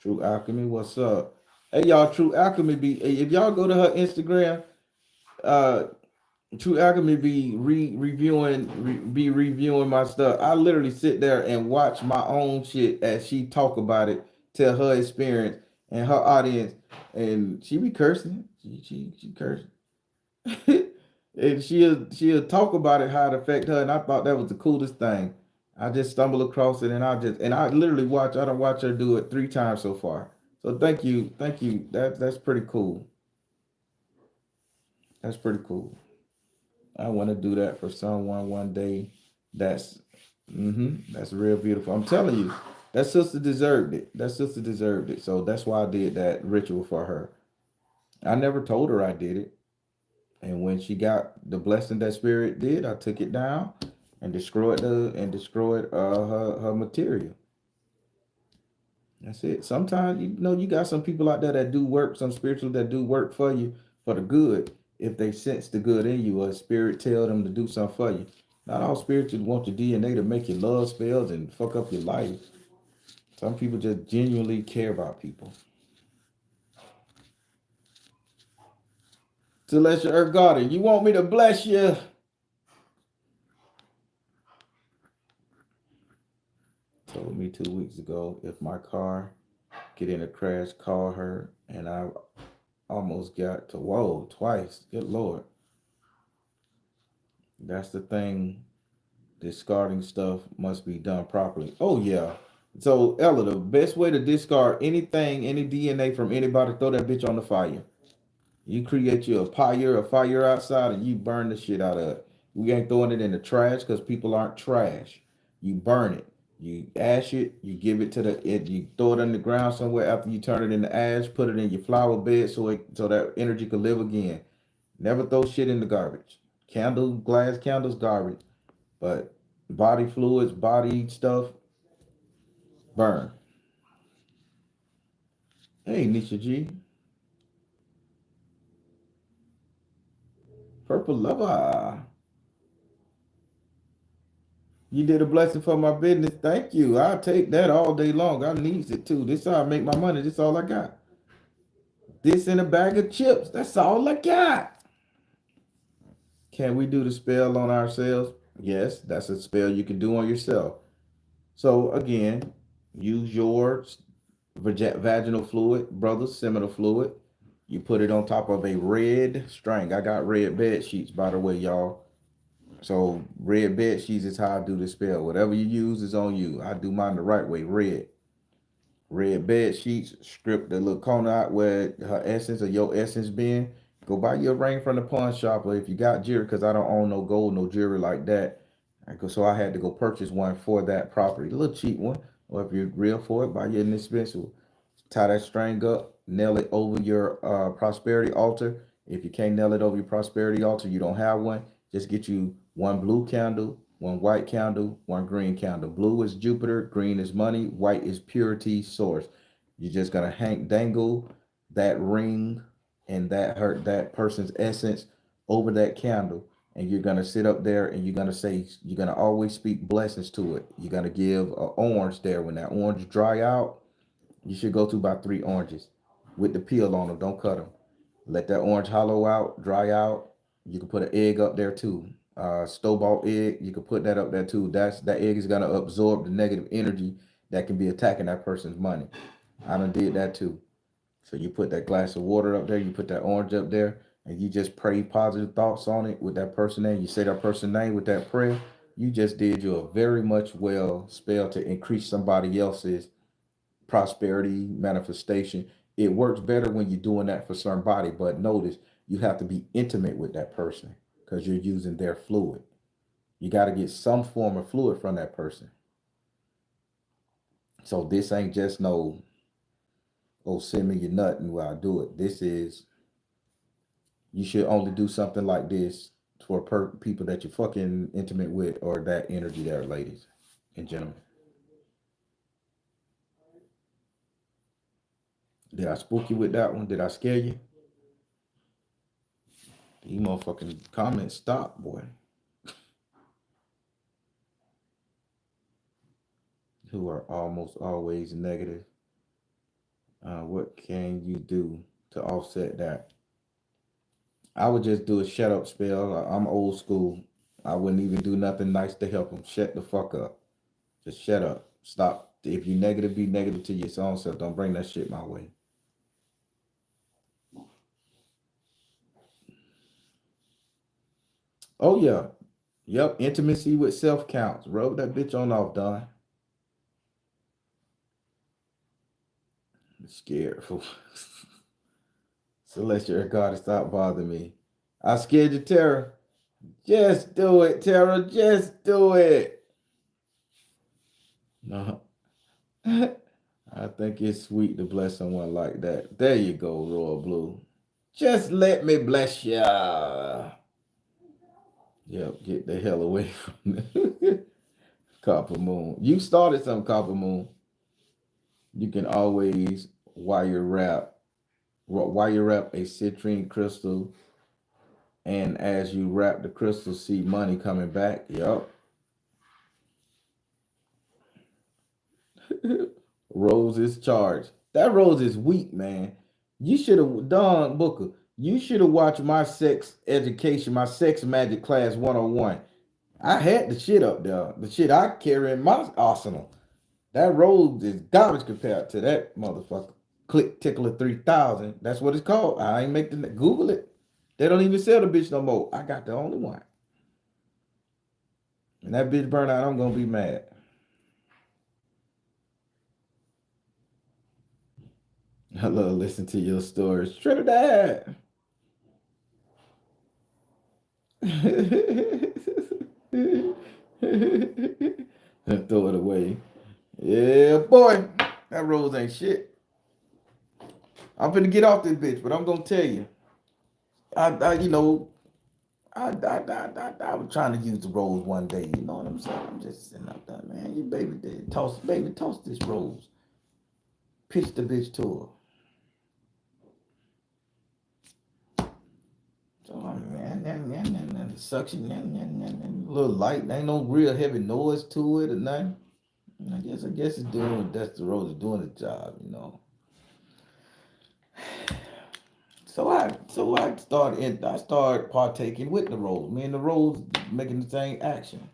[SPEAKER 1] True Alchemy, what's up? Hey y'all, True Alchemy be if y'all go to her Instagram, uh True Alchemy be be reviewing my stuff. I literally sit there and watch my own shit as she talk about it, tell her experience and her audience, and she be cursing. She cursing. And she'll talk about it how it affect her, and I thought that was the coolest thing. I just stumbled across it, and I literally watch. I don't watch her do it 3 times so far. So thank you. That's pretty cool. That's pretty cool. I want to do that for someone one day. That's that's real beautiful. I'm telling you, that sister deserved it. That sister deserved it. So that's why I did that ritual for her. I never told her I did it. And when she got the blessing that spirit did, I took it down and destroyed her material. That's it. Sometimes you know you got some people out there that do work, some spiritual that do work for you for the good. If they sense the good in you, or a spirit tell them to do something for you. Not all spirituals want your DNA to make you love spells and fuck up your life. Some people just genuinely care about people. Celestial Earth Garden, you want me to bless you? Told me 2 weeks ago if my car get in a crash, call her, and I almost got to whoa twice. Good Lord. That's the thing. Discarding stuff must be done properly. Oh yeah. So Ella, the best way to discard anything, any DNA from anybody, throw that bitch on the fire. You create you a fire outside, and you burn the shit out of it. We ain't throwing it in the trash because people aren't trash. You burn it. You ash it. You give it to you throw it on the ground somewhere after you turn it into ash. Put it in your flower bed so that energy can live again. Never throw shit in the garbage. Glass candles, garbage. But body fluids, body stuff, burn. Hey, Nisha G. Purple lover. You did a blessing for my business. Thank you. I'll take that all day long. I needs it too. This how I make my money. This all I got. This in a bag of chips. That's all I got. Can we do the spell on ourselves? Yes, that's a spell you can do on yourself. So again, use your vaginal fluid, brother, seminal fluid. You put it on top of a red string. I got red bed sheets, by the way, y'all. So red bed sheets is how I do the spell. Whatever you use is on you. I do mine the right way, red. Red bed sheets, strip the little corner out where her essence or your essence been. Go buy your ring from the pawn shop, or if you got jewelry, because I don't own no gold, no jewelry like that. So I had to go purchase one for that property, a little cheap one. Or if you're real for it, buy you an expensive one. Tie that string up, nail it over your prosperity altar. If you can't nail it over your prosperity altar, you don't have one, just get you one blue candle, one white candle, one green candle. Blue is Jupiter, green is money, white is purity source. You're just gonna dangle that ring and that person's essence over that candle, and you're gonna sit up there and you're gonna always speak blessings to it. You're gonna give an orange there. When that orange dry out, you should go to about 3 oranges with the peel on them. Don't cut them. Let that orange hollow out, dry out. You can put an egg up there too. Store-bought egg, you can put that up there too. That egg is gonna absorb the negative energy that can be attacking that person's money. I done did that too. So you put that glass of water up there, you put that orange up there, and you just pray positive thoughts on it with that person name. You say that person name with that prayer. You just did you a very much well spell to increase somebody else's prosperity manifestation. It works better when you're doing that for somebody, but notice you have to be intimate with that person because you're using their fluid. You got to get some form of fluid from that person. So this ain't just no, oh, send me your nut and I'll do it. This is, you should only do something like this for people that you're fucking intimate with, or that energy there, ladies and gentlemen. Did I spook you with that one? Did I scare you? You motherfucking comments stop, boy. Who are almost always negative. What can you do to offset that? I would just do a shut up spell. I'm old school. I wouldn't even do nothing nice to help them. Shut the fuck up. Just shut up. Stop. If you negative, be negative to your own self. Don't bring that shit my way. Oh yeah. Yep. Intimacy with self counts. Rub that bitch on off, Don. I'm scared. Celestial God, stop bothering me. I scared you, terror. Just do it, Tara. Just do it. No. I think it's sweet to bless someone like that. There you go, Royal Blue. Just let me bless ya. Yep, get the hell away from the Copper Moon. You started some Copper Moon. You can always wire wrap a citrine crystal, and as you wrap the crystal, see money coming back. Yep. Rose is charged. That Rose is weak, man. You should have, Don Booker. You should have watched my sex education, my sex magic class 101. I had the shit up there, the shit I carry in my arsenal. That Rose is garbage compared to that motherfucker. Click Tickler 3000. That's what it's called. I ain't making it. Google it. They don't even sell the bitch no more. I got the only one. And that bitch burn out, I'm gonna be mad. I love listening to your stories. Trinidad. And throw it away. Yeah, boy. That Rose ain't shit. I'm finna get off this bitch, but I'm gonna tell you. I you know, I was trying to use the Rose one day. You know what I'm saying? I'm just sitting up there, man. You baby, toss this Rose. Pitch the bitch to her. So man, the suction, little light. Ain't no real heavy noise to it or nothing. I guess it's doing. That's the Rose is doing the job, you know. So I started partaking with the Rose. Me and the Rose making the same action.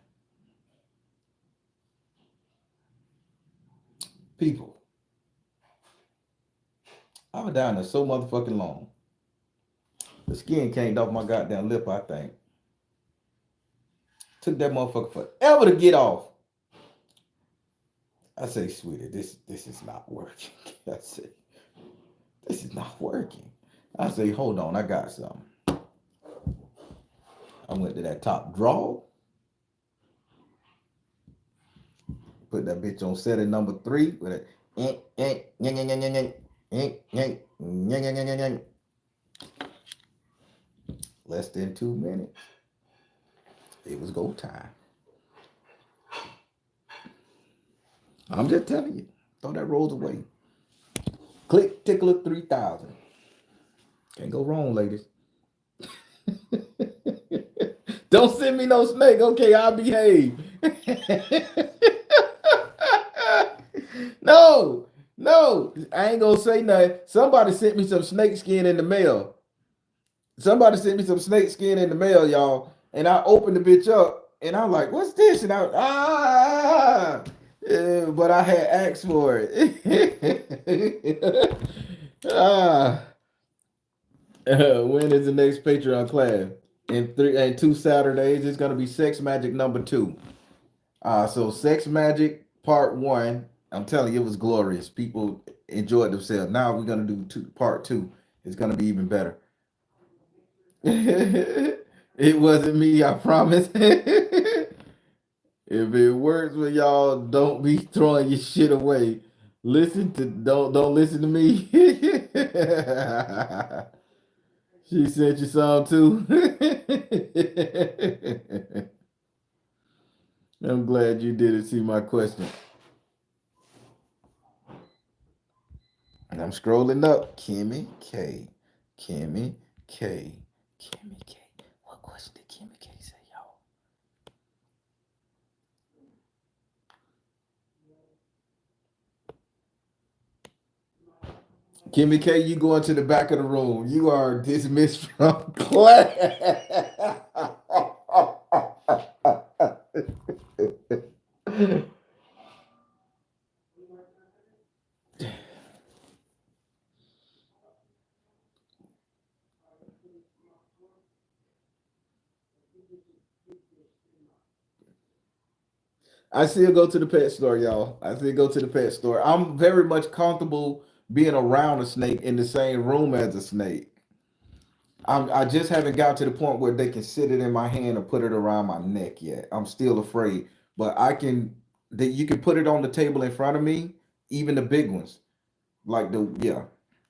[SPEAKER 1] People, I was down there so motherfucking long. The skin came off my goddamn lip, I think. Took that motherfucker forever to get off. I say, sweetie, this is not working. I say, this is not working. I say, hold on, I got something. I went to that top drawer, put that bitch on setting number 3 with a less than 2 minutes. It was go time. I'm just telling you. Throw that Rose away. Click Tickler 3000. Can't go wrong, ladies. Don't send me no snake. Okay, I'll behave. No, I ain't gonna say nothing. Somebody sent me some snake skin in the mail. Y'all. And I opened the bitch up, and I'm like, "What's this?" And but I had asked for it. When is the next Patreon class? In 2 Saturdays, it's gonna be Sex Magic number 2. So Sex Magic Part 1. I'm telling you, it was glorious. People enjoyed themselves. Now we're gonna do part 2. It's gonna be even better. It wasn't me, I promise. If it works for y'all, don't be throwing your shit away. Don't listen to me. She sent you some too. I'm glad you didn't see my question. And I'm scrolling up. Kimmy K. What question did Kimmy K say, y'all? Kimmy K, you going to the back of the room. You are dismissed from class. I still go to the pet store, y'all. I still go to the pet store. I'm very much comfortable being around a snake in the same room as a snake. I just haven't got to the point where they can sit it in my hand and put it around my neck yet. I'm still afraid, but I can. That you can put it on the table in front of me, even the big ones, like the yeah.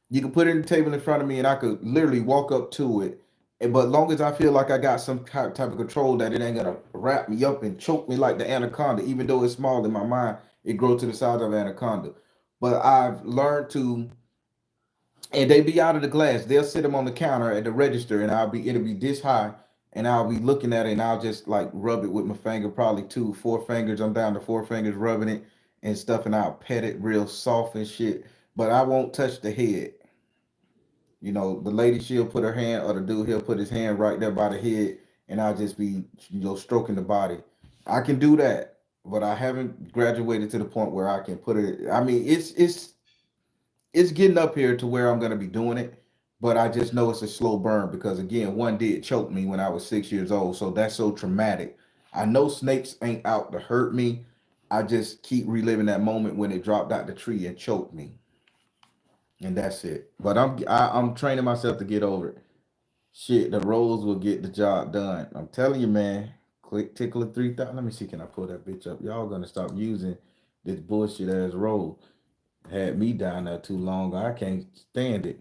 [SPEAKER 1] You can put it on the table in front of me, and I could literally walk up to it. But long as I feel like I got some type of control, that it ain't gonna wrap me up and choke me like the anaconda, even though it's small in my mind, it grows to the size of an anaconda. But I've learned to, and they be out of the glass. They'll sit them on the counter at the register, and it'll be this high, and I'll be looking at it, and I'll just like rub it with my finger, probably two, 4 fingers. I'm down to 4 fingers, rubbing it and stuff, and I'll pet it real soft and shit. But I won't touch the head. You know, the lady, she'll put her hand, or the dude, he'll put his hand right there by the head, and I'll just be, stroking the body. I can do that, but I haven't graduated to the point where I can put it. I mean, it's getting up here to where I'm gonna be doing it, but I just know it's a slow burn because again, one did choke me when I was 6 years old, so that's so traumatic. I know snakes ain't out to hurt me. I just keep reliving that moment when it dropped out the tree and choked me, and that's it. But I'm training myself to get over it. Shit, the rolls will get the job done. I'm telling you, man. Click tickler 3000. Let me see, can I pull that bitch up? Y'all gonna stop using this bullshit ass roll. Had me down there too long. I can't stand it.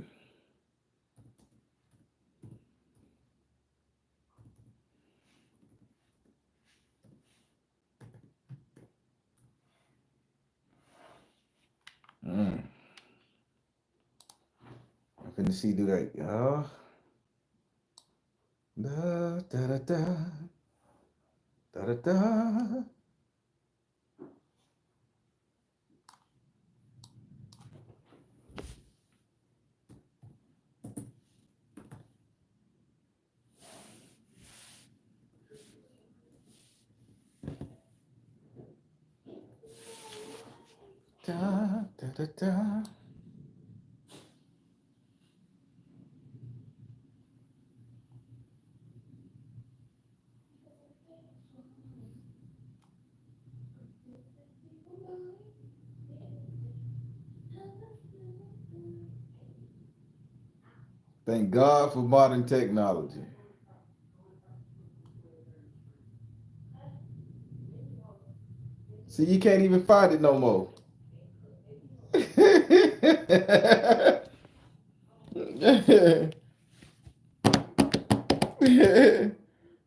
[SPEAKER 1] I'm finna see, do that. Da da da da da da da. Da da da da. Thank God for modern technology. See, you can't even find it no more.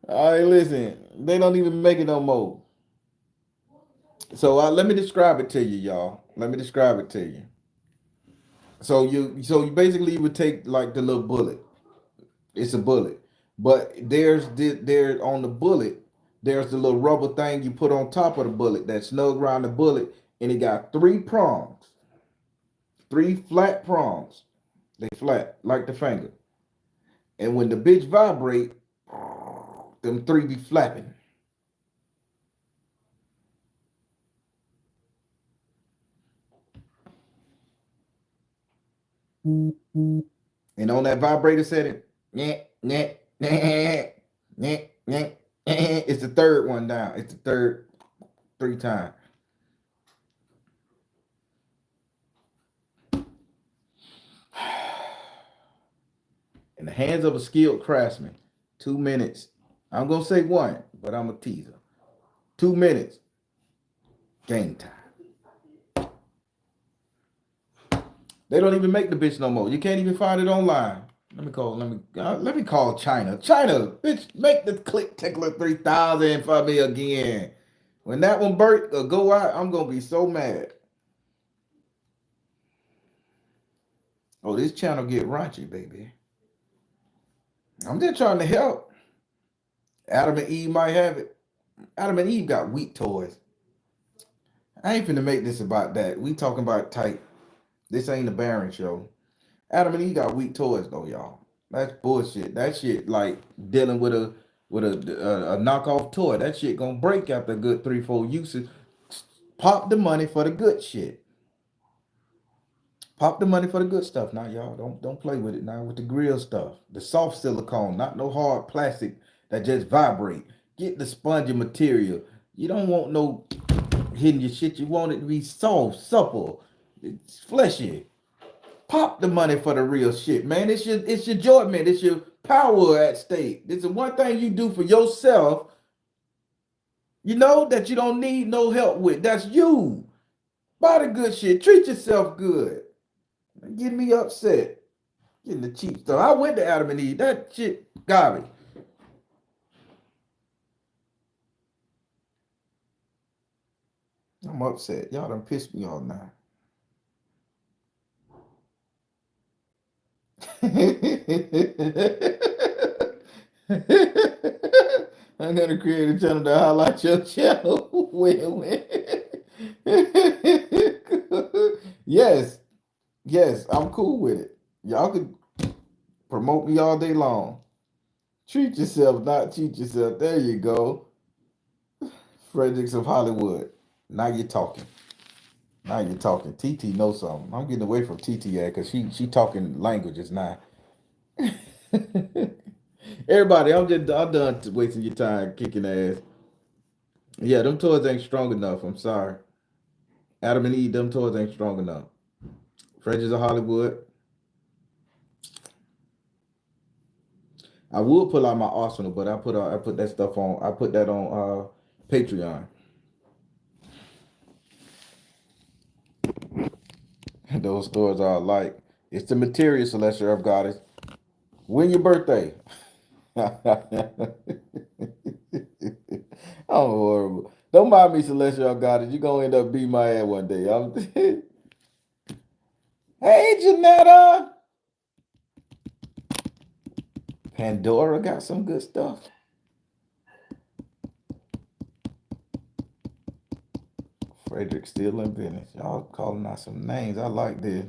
[SPEAKER 1] All right, listen. They don't even make it no more. So let me describe it to you, y'all. Let me describe it to you. So you basically would take like the little bullet. It's a bullet, but there on the bullet. There's the little rubber thing you put on top of the bullet that snug around the bullet, and it got three prongs, three flat prongs. They flat like the finger. And when the bitch vibrate, them three be flapping. And on that vibrator setting, yeah, yeah, yeah, yeah, yeah, it's the third one down. It's the third 3 times. In the hands of a skilled craftsman, 2 minutes. I'm gonna say one, but I'm a teaser. 2 minutes, game time. They don't even make the bitch no more. You can't even find it online. Let me call China. China, bitch, make the Click Tickler 3000 for me again. When that one go out, I'm gonna be so mad. Oh, this channel get raunchy, baby. I'm just trying to help. Adam and Eve might have it. Adam and Eve got weak toys. I ain't finna make this about that. We talking about tight. This ain't the Baron show. Adam and Eve got weak toys though, y'all. That's bullshit. That shit like dealing with a knockoff toy. That shit gonna break after a good 3-4 uses. Pop the money for the good shit. Pop the money for the good stuff. Now, y'all don't play with it now with the grill stuff. The soft silicone, not no hard plastic that just vibrate. Get the spongy material. You don't want no hitting your shit. You want it to be soft, supple, it's fleshy. Pop the money for the real shit, man. It's your Jordan, man. It's your power at stake. This is one thing you do for yourself, you know, that you don't need no help with. That's you. Buy the good shit. Treat yourself good. Get me upset. Getting the cheap stuff. I went to Adam and Eve. That shit garbage. I'm upset. Y'all done pissed me off now. I'm gonna create a channel to highlight your channel. Win. Yes, yes, I'm cool with it. Y'all could promote me all day long. Treat yourself, not cheat yourself. There you go. Fredericks of Hollywood. Now you're talking. Now you're talking. TT knows something. I'm getting away from TT because she talking languages now. Everybody, I'm done wasting your time kicking ass. Yeah, them toys ain't strong enough. I'm sorry. Adam and Eve, them toys ain't strong enough. Fredericks of Hollywood. I would pull out my arsenal, but I put that stuff on. I put that on Patreon. Those stores are like, it's the material, Celestial of Goddess. When your birthday? I'm horrible. Don't mind me, Celestial Goddess. You're gonna end up beating my ass one day. Hey, Janetta. Pandora got some good stuff. Frederick still in business. Y'all calling out some names. I like this.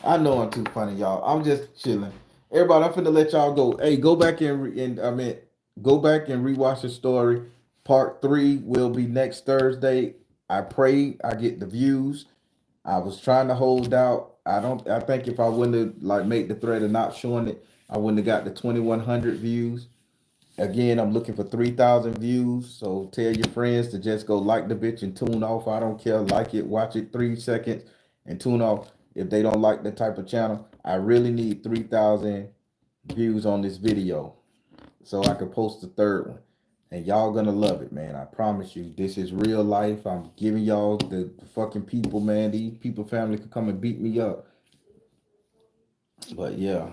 [SPEAKER 1] I know I'm too funny, y'all. I'm just chilling. Everybody, I'm finna let y'all go. Hey, go back go back and rewatch the story. Part 3 will be next Thursday. I pray I get the views. I was trying to hold out. I think if I wouldn't have like made the thread of not showing it, I wouldn't have got the 2,100 views. Again, I'm looking for 3,000 views. So tell your friends to just go like the bitch and tune off. I don't care. Like it, watch it 3 seconds and tune off if they don't like the type of channel. I really need 3,000 views on this video so I can post the third one. And y'all gonna love it, man. I promise you. This is real life. I'm giving y'all the fucking people, man. These people family could come and beat me up. But yeah.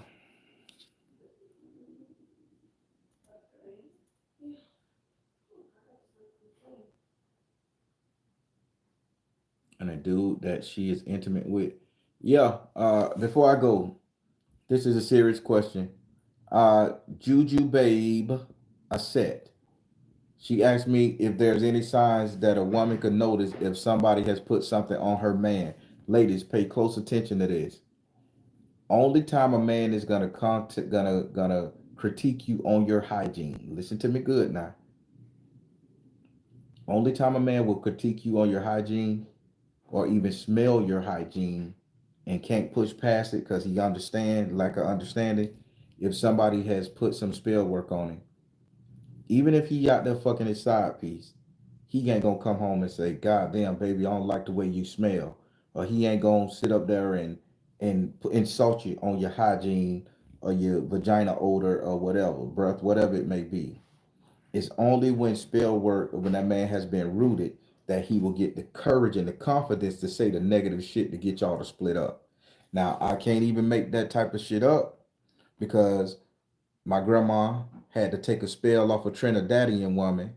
[SPEAKER 1] And a dude that she is intimate with. Yeah, before I go, this is a serious question. Juju Babe Asset. She asked me if there's any signs that a woman could notice if somebody has put something on her man. Ladies, pay close attention to this. Only time a man is gonna critique you on your hygiene. Listen to me good now. Only time a man will critique you on your hygiene or even smell your hygiene and can't push past it because he understand lack of understanding if somebody has put some spell work on him. Even if he out there fucking his side piece, he ain't gonna come home and say, God damn, baby, I don't like the way you smell. Or he ain't gonna sit up there and insult you on your hygiene or your vagina odor or whatever, breath, whatever it may be. It's only when spell work, when that man has been rooted, that he will get the courage and the confidence to say the negative shit to get y'all to split up. Now, I can't even make that type of shit up because my grandma had to take a spell off a Trinidadian woman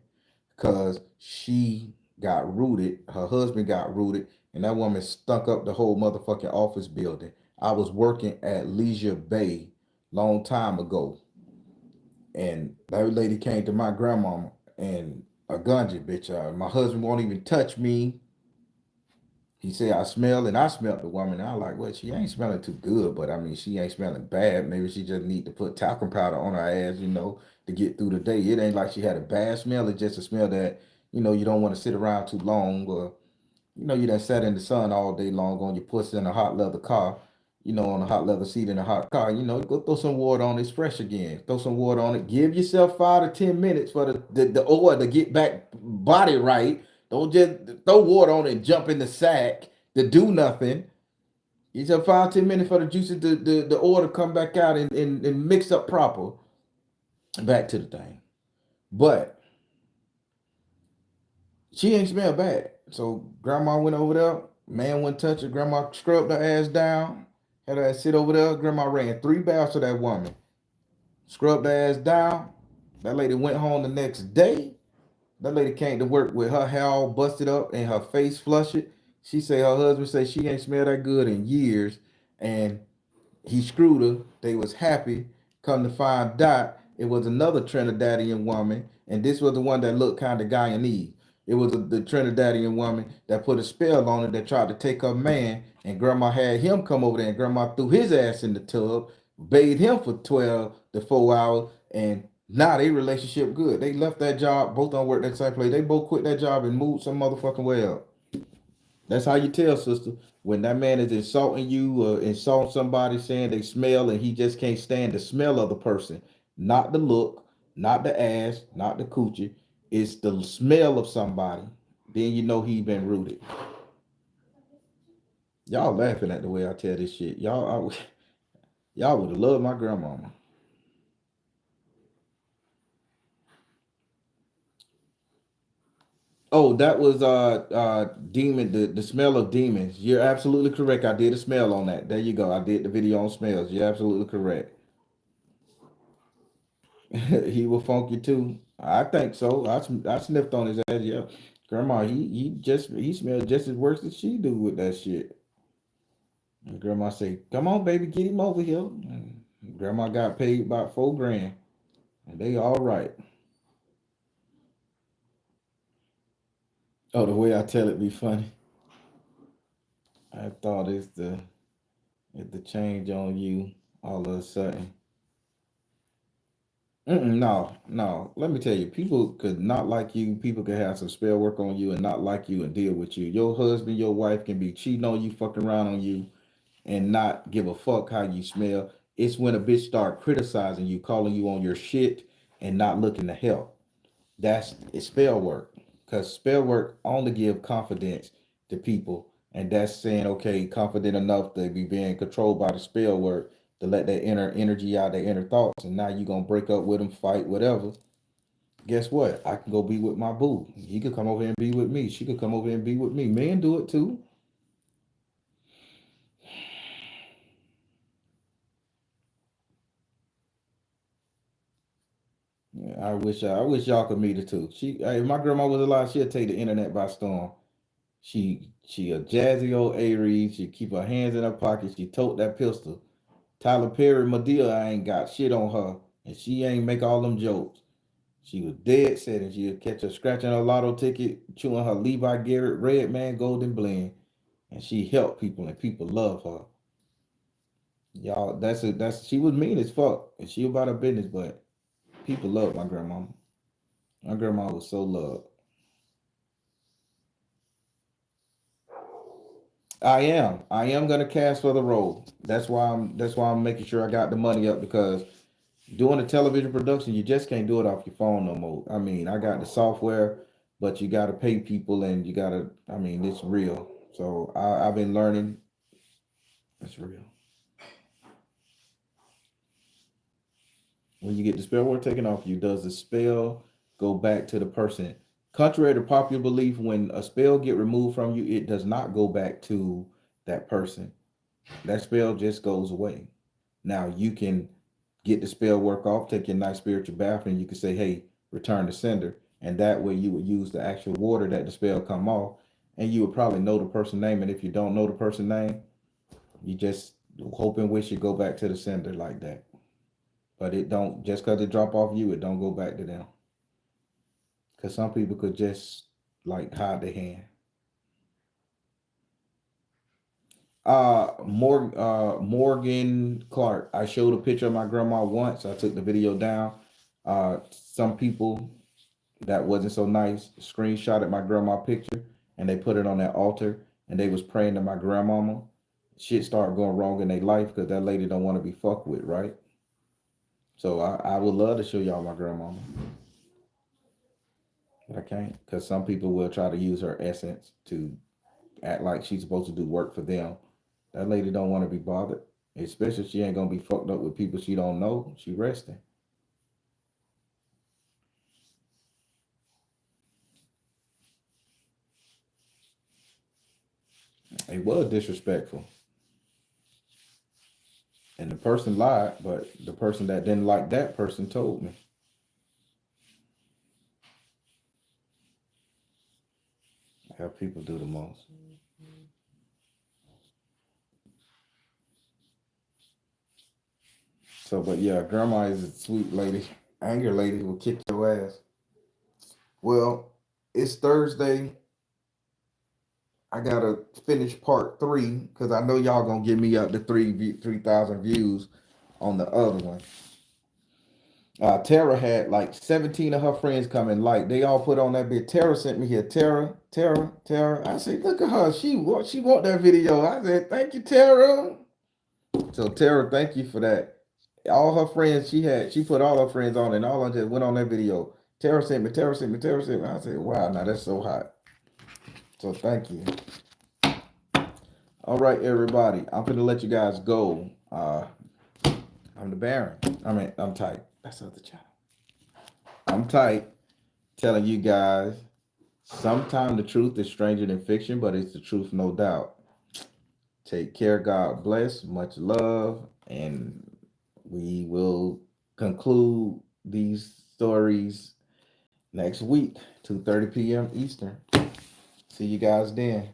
[SPEAKER 1] because she got rooted. Her husband got rooted, and that woman stunk up the whole motherfucking office building. I was working at Leisure Bay long time ago, and that lady came to my grandmama and a gunja bitch. My husband won't even touch me. He said I smell, and I smelled the woman. And I like, well, she ain't smelling too good, but I mean, she ain't smelling bad. Maybe she just need to put talcum powder on her ass, to get through the day. It ain't like she had a bad smell. It's just a smell that, you don't want to sit around too long, or, you done sat in the sun all day long on your pussy in a hot leather car, on a hot leather seat in a hot car, go throw some water on it. It's fresh again. Throw some water on it. Give yourself 5 to 10 minutes for the oil to get back body right. Don't just throw water on it and jump in the sack to do nothing. It took 5-10 minutes for the juices, the oil to come back out and mix up proper. Back to the thing. But she ain't smell bad. So grandma went over there. Man wouldn't touch her. Grandma scrubbed her ass down. Had her ass sit over there. Grandma ran 3 baths to that woman. Scrubbed her ass down. That lady went home the next day. That lady came to work with her hair all busted up and her face flushed. She say her husband say she ain't smelled that good in years. And he screwed her. They was happy. Come to find out, it was another Trinidadian woman, and this was the one that looked kind of Guyanese. It was the Trinidadian woman that put a spell on her that tried to take her man, and Grandma had him come over there, and Grandma threw his ass in the tub, bathed him for 12 to 4 hours, and now they relationship good. They left that job, both on work that same place. They both quit that job and moved some motherfucking way up. That's how you tell, sister, when that man is insulting you or insulting somebody, saying they smell, and he just can't stand the smell of the person, not the look, not the ass, not the coochie. It's the smell of somebody. Then you know he been rooted. Y'all laughing at the way I tell this shit. Y'all would have loved my grandmama. Oh, that was demon, the smell of demons. You're absolutely correct. I did a smell on that. There you go. I did the video on smells. You're absolutely correct. He will funk you too. I think so. I sniffed on his ass. Yeah, grandma. He smelled just as worse as she do with that shit. And grandma say, "Come on, baby, get him over here." And grandma got paid about 4 grand, and they all right. Oh, the way I tell it be funny. I thought it's the change on you all of a sudden. No, no. Let me tell you, people could not like you. People could have some spell work on you and not like you and deal with you. Your husband, your wife can be cheating on you, fucking around on you, and not give a fuck how you smell. It's when a bitch start criticizing you, calling you on your shit, and not looking to help. That's it's spell work. Because spell work only give confidence to people. And that's saying, okay, confident enough to be being controlled by the spell work to let that inner energy out, their inner thoughts. And now you're gonna break up with them, fight, whatever. Guess what? I can go be with my boo. He could come over here and be with me. She could come over here and be with me. Men do it too. Yeah, I wish y'all could meet her too. If my grandma was alive, she'd take the internet by storm. She a jazzy old Aries. She keep her hands in her pocket. She tote that pistol. Tyler Perry, Medea ain't got shit on her, and she ain't make all them jokes. She was dead set, and she'll catch her scratching her lotto ticket, chewing her Levi Garrett Red Man Golden Blend, and she helped people, and people love her. Y'all, that's she was mean as fuck, and she about her business, but people love my grandma. My grandma was so loved. I am gonna cast for the role. That's why I'm making sure I got the money up because doing a television production, you just can't do it off your phone no more. I mean, I got the software, but you gotta pay people and you gotta I mean, it's real. So I've been learning it's real. When you get the spell work taken off you, does the spell go back to the person? Contrary to popular belief, when a spell get removed from you, it does not go back to that person. That spell just goes away. Now you can get the spell work off, take your nice spiritual bath, and you can say, "Hey, return to sender," and that way you would use the actual water that the spell come off, and you would probably know the person name. And if you don't know the person name, you just hope and wish it go back to the sender like that. But it don't just because it drop off you, it don't go back to them. Because some people could just like hide their hand. Morgan Clark. I showed a picture of my grandma once. I took the video down. Some people that wasn't so nice screenshotted my grandma picture and they put it on that altar and they was praying to my grandmama. Shit started going wrong in their life because that lady don't want to be fucked with, right? So I would love to show y'all my grandmama, but I can't because some people will try to use her essence to act like she's supposed to do work for them That lady don't want to be bothered, especially if she ain't gonna be fucked up with people she don't know. She resting. It was disrespectful, and the person lied, but the person that didn't like that person told me. How people do the most. So, but yeah, grandma is a sweet lady. Anger lady will kick your ass. Well, it's Thursday. I gotta finish part 3 because I know y'all gonna give me up to 3,000 views on the other one. Tara had like 17 of her friends come and like they all put on that bit. Tara sent me here. Tara. I said, look at her. She want that video. I said, thank you, Tara. So Tara, thank you for that. All her friends she put all her friends on and all of them just went on that video. Tara sent me. I said, wow, now that's so hot. So thank you. All right, everybody. I'm gonna let you guys go. I'm the Baron. I'm tight. That's the other channel. I'm tight telling you guys sometimes the truth is stranger than fiction, but it's the truth, no doubt. Take care. God bless. Much love. And we will conclude these stories next week, 2:30 p.m. Eastern. See you guys then.